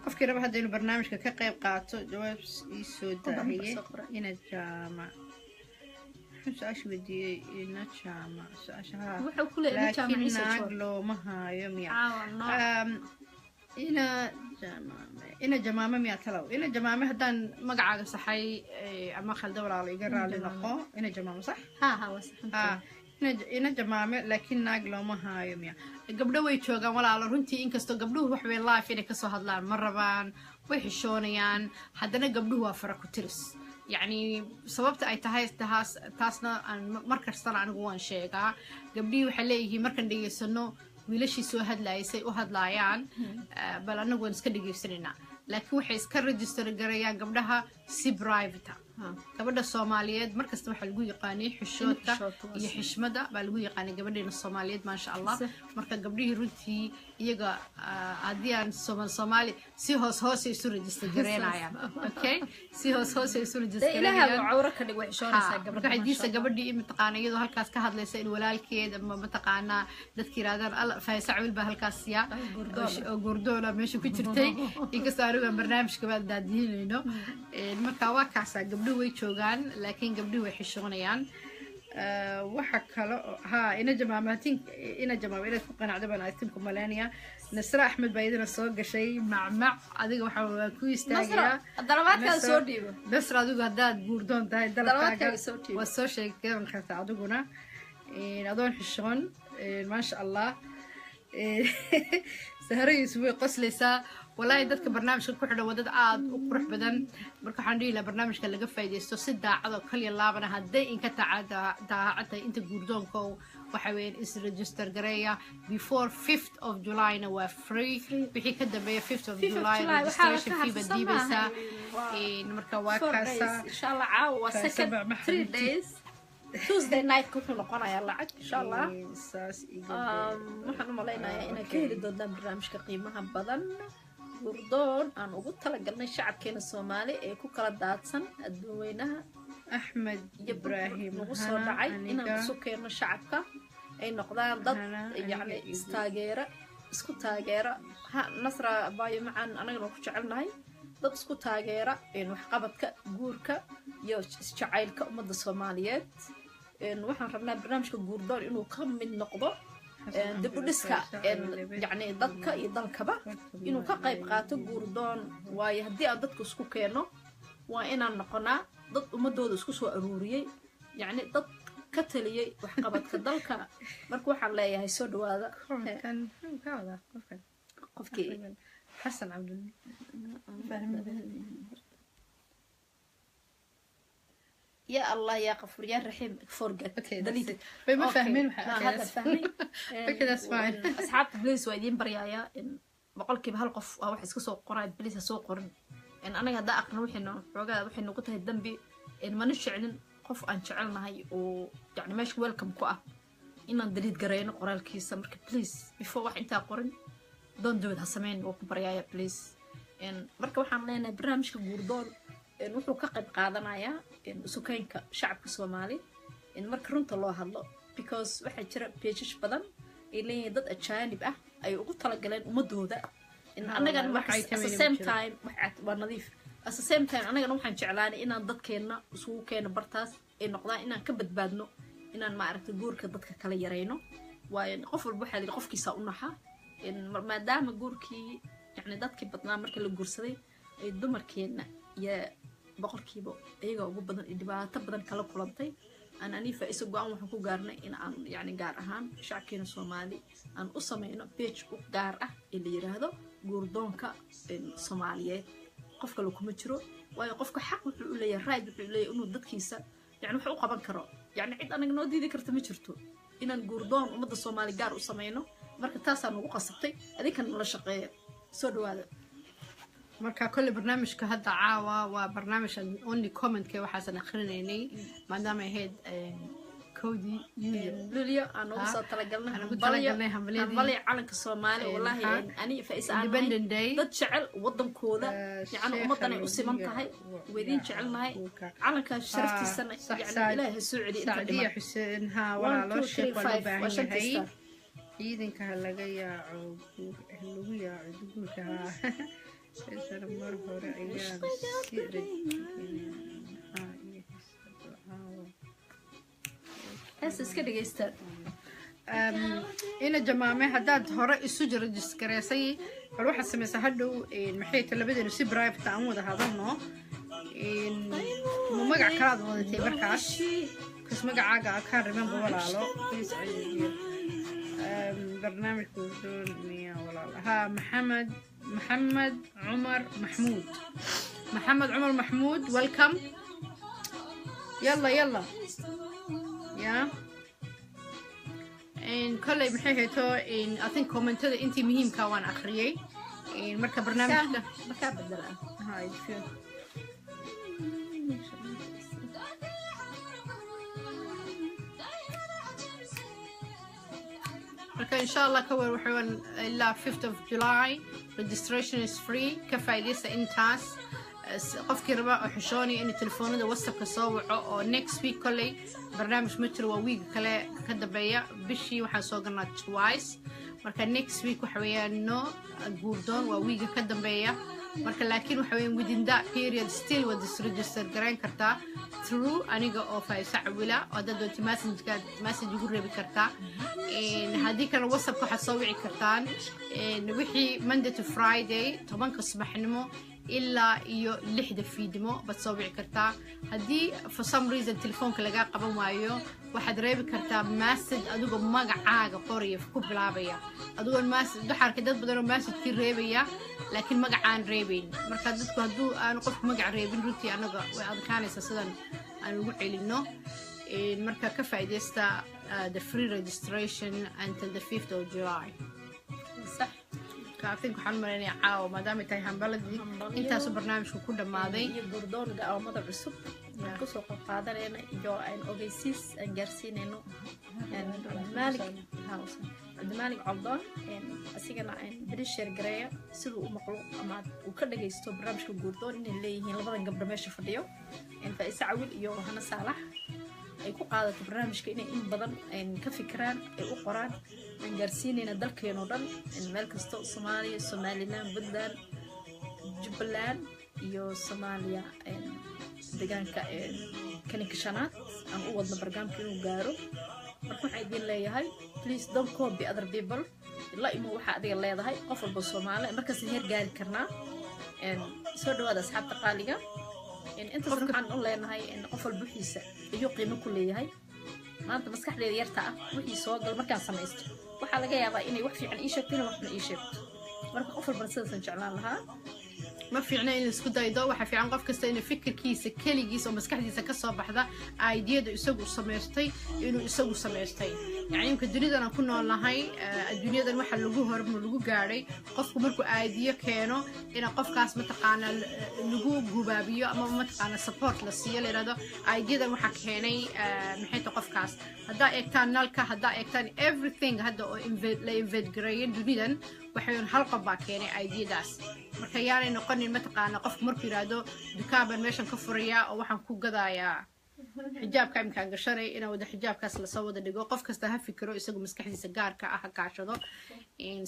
qofkii raba hadda inuu barnaamijka ka qayb qaato jawaab ii soo daahiye ina jaamac su-aasha weydiiyey ina jaamac su-aasha laakiin naag looma haayo miya ina jamaame miyaa talow ina jamaame haddaan magacaaga saxay ama khalda walaalo iga raali noqo ina jamaame sax ina jamaame laakiin naag looma haayo miya gabdho way joogaan walaalo runtii inkastoo gabdhuhu wax way life inay kasoo hadlaan ma rabaan way xishoonayaan haddana gabdhuhu waa fara ku tiris yacni sababta ay tahay taasna mar kastana anigu waan sheegaa gabdhihii waxay leeyihiin markaan dhegeysano wiilashii soo hadlaayay u hadlaayaan bal annagu waan iska dhegeysanaynaa laakiin waxay iska register garayaan gabdhaha si private gabadha Soomaaliyeed markasta waxa lagu yaqaanay xishoodka iyo xishmada baa lagu yaqaanay gabadheena Soomaaliyeed ma sha Allah marka gabdhihii runtii iyaga haddii aan Soomaali si hoos isu register gareynayaan okay si hoos isu register gareynayaan ilaaha cawra ka dhig wax shoonaysa gabadha xadiisa gabadhii imtixaan iyadoo halkaas ka hadlaysa in walaalkeeda ma taqaana dadkii raadaan alla faysacil baa halkaas ya oo gurdoona meesha ku jirtay inkastoo anigu barnaamijka baad daadinayno marka waa kaasa gabdhuhu way joogaan laakiin gabdhuhu way xishoonayaan waxa kale ina jamaamatin ina inaad ku qanacdo baan atimku malaynaya nasra axmed baa idina soo gashay macmac adiga waxa ku istaagayaa dalabaadkaada soo dhiibo nasra adigu haddaad guurdoon tahay dalabkaaga waa soo sheegan kartaa adiguna adoon xishoon maasha allah saharaysu way qoslaysaa والله dadka barnaamijka ku xidhan wadada aad u qurux badan marka waxaan dhihi lahaa barnaamijka laga faa'iideysto si daacad oo kaliya laabana hadday in ka daacadtahay inta guurdoonka waxa weeyaan is register gareeya before 5th of July na waa free wixii ka dambeeya 5th of July registration fee badiibeysa marka waa kaasa insha Allah caawa second 3 days Tuesday night ku noqonaya lacag insha Allah waxaan u maleynayaa inay ka heli doontaan barnaamijka qiimaha badan gurdoon aan ugu talagalnay shacabkeena Soomaali ee ku kala daadsan adduunweynaha Ahmed Ibrahim ugu soo dhacay inaan soo keeno shacabka ay noqdaan dad yani isku taageera nasra baayo macaan anagana ku jecelnahay dad isku taageera wax qabadka guurka iyo jacaylka ummadda Soomaaliyeed waxaan rabnaa barnaamijka gurdoon inuu ka mid noqdo dib u dhiska yani dadka iyo dalkaba inuu ka qayb qaato guurdoon waayo haddii aan dadku isku keeno waa inaan noqonaa dad ummadooda isku soo aruuriyey yani dad ka taliyey waxqabadka dalka marka waxaan leeyahay soo dhawaada qofkii xasan cabdul يا الله يا غفور يا رحيم forget delete ما فاهمين هذا فاهمين كده فاين اصحاب بليس وايدين بريايا ان boqolkiiba hal qof wax iska soo qoray baliisa soo qoran in anaga hadda aqna wixii ku tahay dambi in ma nashicin qof aan jecelnahay oo yani meesha welcome ku ah inaan delete gareyno qoraalkiisa marka please before wax inta qorin don't do it ha sameyn oo ku baryaaya please in marka waxaan leenahay barnaamijka guurdoon wuxuu ka qayb qaadanayaa sukaynka shacabka Soomaali in marka runta loo hadlo because waxa jira pages badan ay leeyihiin dad ajaanib ah ay ugu talagaleen ummadooda in anagana waxay at the same time waa nadiif at the same time anagana waxaan jeclaanay inaan dadkeena isugu keeno bartaas ay noqdaan inaan ka badbaadno inaan ma aragtay guurka dadka kala yareyno waayo qof walba waxa la qofkiisa u naxa in maadaama guurkii yani dadkii badnaa markii la guursaday ay dumarkeena iyo boqolkiiba iyaga ugu badan dhibaato badan kala kulantay aan anifa isagu aan waxaan ku gaarnay in aan yani gaar ahaan shacabkeena Soomaali aan u sameeyno page u gaar ah ee la yiraahdo guurdoonka Soomaaliyeed qofka la kuma jiro waayo qofka xaq wuxuu u leeyahay right wuxuu leeyahay inuu dadkiisa yani wax u qaban karo yani cid anaga noo diidi karta ma jirto inaan guurdoon ummadda Soomaali gaar u sameeyno marka taas aan ugu qasabtay adinkan la shaqeeyo soo dhawaada marka kulli barnaamijka hadda caawa waa barnaamijka only comment ka waxaan akhrineynay maadaama ay ahayd كودي لوليا أنا وصلت تلقلنا همبلي على الصومالي والله أنا فايس أنا ضد شعل وضم كودا يعني أمضنا أسمن تهاي ويدين شعلنا هاي على كشرفت السنة يعني إله السعودي سعودية حسين ها ولا لا شيء ولا بعين هاي إذن كهلا جاية عقوق هلوية عقوق mar hore ayaan si iska dhegeysta ina jamaame haddaad hore isu registareysay bal waxaad samaysaa hadhow maxay ta labadeenu si private aan wada hadalno ma magac kalaad wadatay markaas kas magacaaga kaan remember walaalo please barnaamijku doonaya walaalo ها محمد عمر محمود welcome يلا يا كله maxay hayto I think commentada intii muhiimka waan akhriyay marka barnaamijka marka bedela hay marka insha Allah ka war waxaan ilaa 5th of July registration is free ka faa'iideysa intaas qofkii raba oo xishooni in telefoonada WhatsApp ka soo waco oo next week kolay barnaamij ma jiro waa week kale ka dambeeya bishii waxaan soo galnaa twice marka next week waxa weeyaan no guurdoon waa week ka dambeeya marka laakiin waxa weeyaan within that period still wad register gareyn kartaa through aniga oo Faisa Awila oo dad doonti message ugu reebi kartaa haddii kana WhatsApp waxaad soo wici kartaan wixii Monday to Friday 10 subaxnimo ilaa iyo 6 fiidnimo baad soo wici kartaa haddii for some reason telefoonka laga qaban waayo waxaad reebi kartaa message adigoo magacaaga qoraya ku bilaabaya adigoo message dhaxarka dad badan oo message ki reebaya laakiin magacaan reebin marka dadku hadduu aan qof magac reebin runtii anaga way adkaanaysaa sidan aan ugu celino marka ka faa'iideysta the free registration until the 5th of July صح كافين كحن مرينا عاو ما دام تاي همبلدي انت سو برنامج ku dhamaaday iyo gurdoonaga oo madab cusub ku soo qaadanayna iyo aan ogeysiis aan gaarsiinayno Malik Cabdon asigana aan bari share gareeyo sidoo uu maqlo ama uu ka dhageysto barnaamijka gurdoon inay leeyihiin labadan gabdho meesha fadhiyo Faisa Awil iyo Hana Saalax ay ku qaadato barnaamijka inay in badan ka fikiraan ay u qoraan aan gaarsiinayna dalkeena oo dhan meel kasta Soomaaliya Somaliland Puntland Jubbaland iyo Soomaaliya deegaanka kanikashanaad aan u wadno barnaamijka inuu gaaro marka waxay idin leeyahay please don't copy other people la imo waxa adiga leedahay qof walba Soomaali markaas heer gaari karnaa soo dhawaada asxaabta qaaliga inta waxaan u leenahay qof walba xiisa iyo qiimo ku leeyahay maanta maskaxdeeda yarta ah wixii soo gal markaan sameeysto waxa laga yaabaa inay wax fiican ii sheegto wax ii sheegto marka qof walba sidaan jeclaan lahaa ma fiicna in isku daydo waxa fiican qof kasta inuu fikirkiisa kaligiisa oo maskaxdiisa ka soo baxda ideyada isagu sameystay inuu isagu sameystay yaani dunida aan ku noolnahay adduunyadan waxa lagu hormar lagu gaaray qofku markuu idea keeno in qofkaas ma taqaana lagu gubaabiyo ama ma taqaana support la siiyo leeyahay ideadan waxa keenay maxay tahay qofkaas hadda eegtaan nalka hadda eegtaan everything hadda oo invade gareeyay dunidan waxay hal qof baa keenay ideadaas marka yaanay noqonin ma taqaana qof markuu yiraahdo dukaan meeshan ka furaya oo waxaan ku gadayaa xijaabka imkaan gashanay inaa wada xijaabkaas la soo wada dhigo qof kasta ha fikiro isagu maskaxdiisa gaarka ah ka kaashado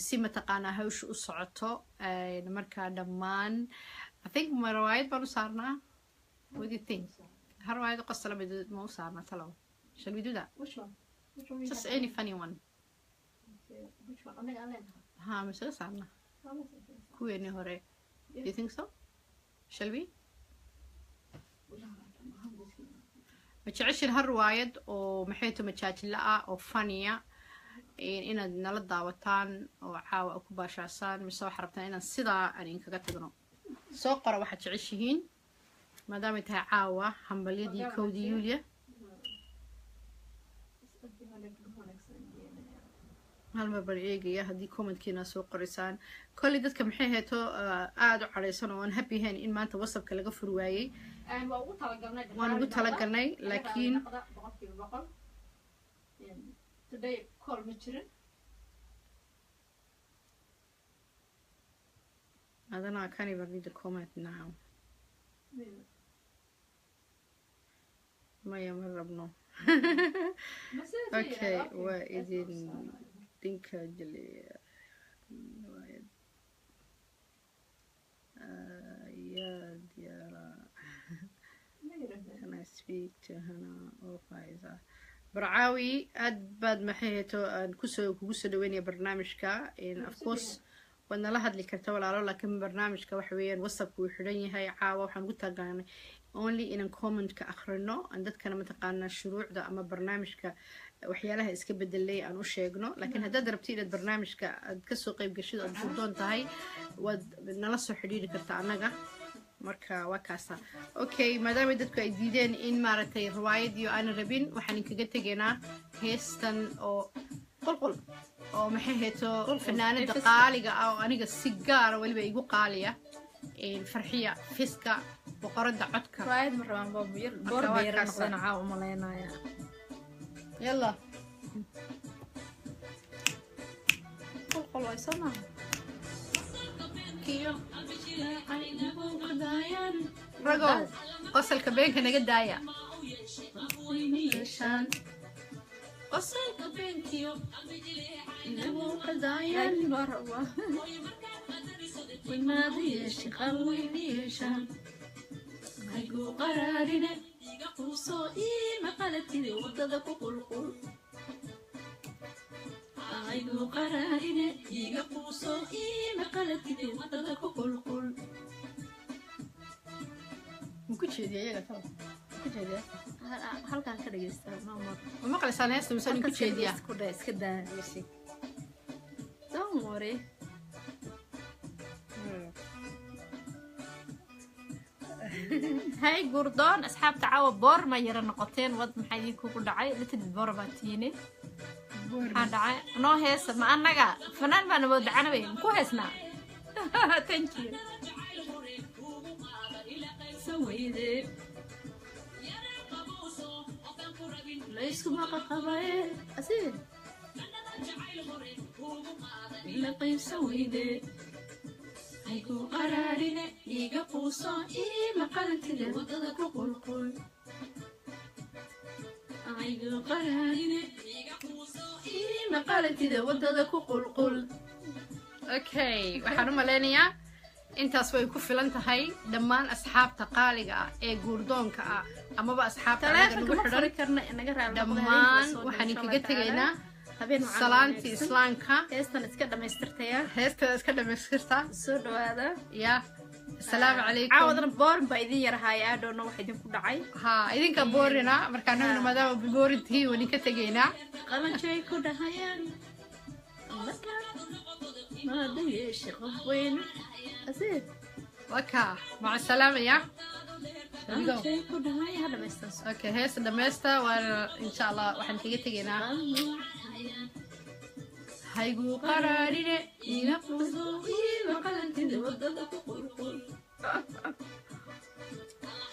si ma taqaana hawsha u socoto marka dhammaan I think marwaayad baan u saarnaa what do you think harwaayad qosla mid ma u saarnaa talo shall we do that which one just any funny one which one anaga aan leenahay ha ma soo saarnaa kuweeni hore do you think so shall we ma jeceshin har riwaayad oo maxay tahay majaajila ah oo funniya inaad nala daawataan oo caawa ku baashaasaan mise waxa rabtaan inaan sidaa aan kaga tagno soo qora waxaad jeceshihiin maadaama tahay caawa hambalyadii kowdii Yuulya hal mar bari eegaya haddii commentkiina soo qorisaan kolli dadka maxay heeto aad u careysan oo aan happy ahayn in maanta WhatsAppka laga furi waayay waan ugu talagalnay laakiin today call ma jirin I don't know, I can't even read the comment now. Maya ma rabno. Okay, waa idin dinka jaliya Can I speak to Hannah or Faiza? Barcaawi aad baad maxay heeto aan kugu soo dhaweynaya barnaamijka of course waad nala hadli karta walaalo laakiin barnaamijka waxa weeyaan whatsappka wuu xidhan yahay caawa waxaan ugu taagaanay only inaan commentka akhrino aan dadkana mataqaanaa shuruucda ama barnaamijka waxyaalaha iska bedelay aan u sheegno laakiin haddaad rabti inaad barnaamijka aad kasoo qayb gashid ood gurdoon tahay waad nala soo xidhiiri karta annaga marka waa kaasa okay maadaama dadku ay diideen in maaragtay riwaayad iyo aan rabin waxaan inkaga tegaynaa heestan oo qolqol oo maxay heeto fanaanada qaaliga ah oo aniga si gaara weliba igu qaaliya farxiya fiska boqorada codka riwaayad ma rabaan boor beera noqdeen caa u malaynaya yalla qolqol way soo maaha ragow qosalka beenka naga daaya qosalka beenkiyo inagu qadaayaan marwa wimaada yeeshi qalweyni yeeshaan aygu qaraarine iga quusoo ii maqalatide wadada ku qulqul aygu qaraarine iga quusoo ii maqalatide wadada ku qulqul muku jeediya iyaga talo muku jeediya halkaan ka dhageysta maamar ma maqlaysaan heesta mise ninku jeediya iska daa yeeshi don't worry هاي قردون أصحاب تعاو بور ما يرى نقطين وض محيي كوكو دعاي لتد بور باتيني هذا دعاي نو هيس ما أنا جا فنان ما نبود دعنا بين كو هيسنا thank you سويدي ليش ما قبائل أسير لقي سويدي aygu qaraarine iga quuso ii maqalantide wadada ku qulqul aygu qaraarine iga quuso ii maqalantide wadada ku qulqul okay waxaan u maleynayaa intaas way ku filan tahay dhammaan asxaabta qaaliga ah ee guurdoonka ah amaba asxaabta anaga nagu xidhan dhammaan waxaan inkaga tegaynaa salaanti islaamka heestan iska dhamaystirtaya heestada iska dhamaystirta soo dhawaada ya assalaamu calaykum caawadana boorin baa idin yarahaaya aadhoona wax idinku dhacay ha idinka boorina marka anaguna maadaama boorintii wani ka tegaynaa qalanjay ku dhahayaan maada yeeshe qof weyn asiir waka maca salaamaya qalanjay ku dhahaya ha dhamaystan okay heesta dhamaysta waana insha allah waxaan kaga tegaynaa haygu qaraarine iga quuso ii maqalantide wadada ku qulqul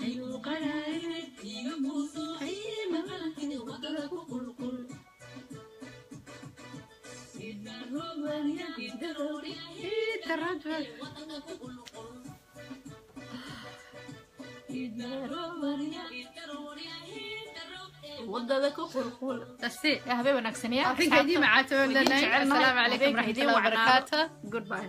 haygu qaraarine iga quuso ii maqalantide wadada ku qulqul wadada ku qulqul tasi habeen wanaagsan ya arrinka idii macaato assalaamu calaykum waraxmatullahi wabarakaatu goodbye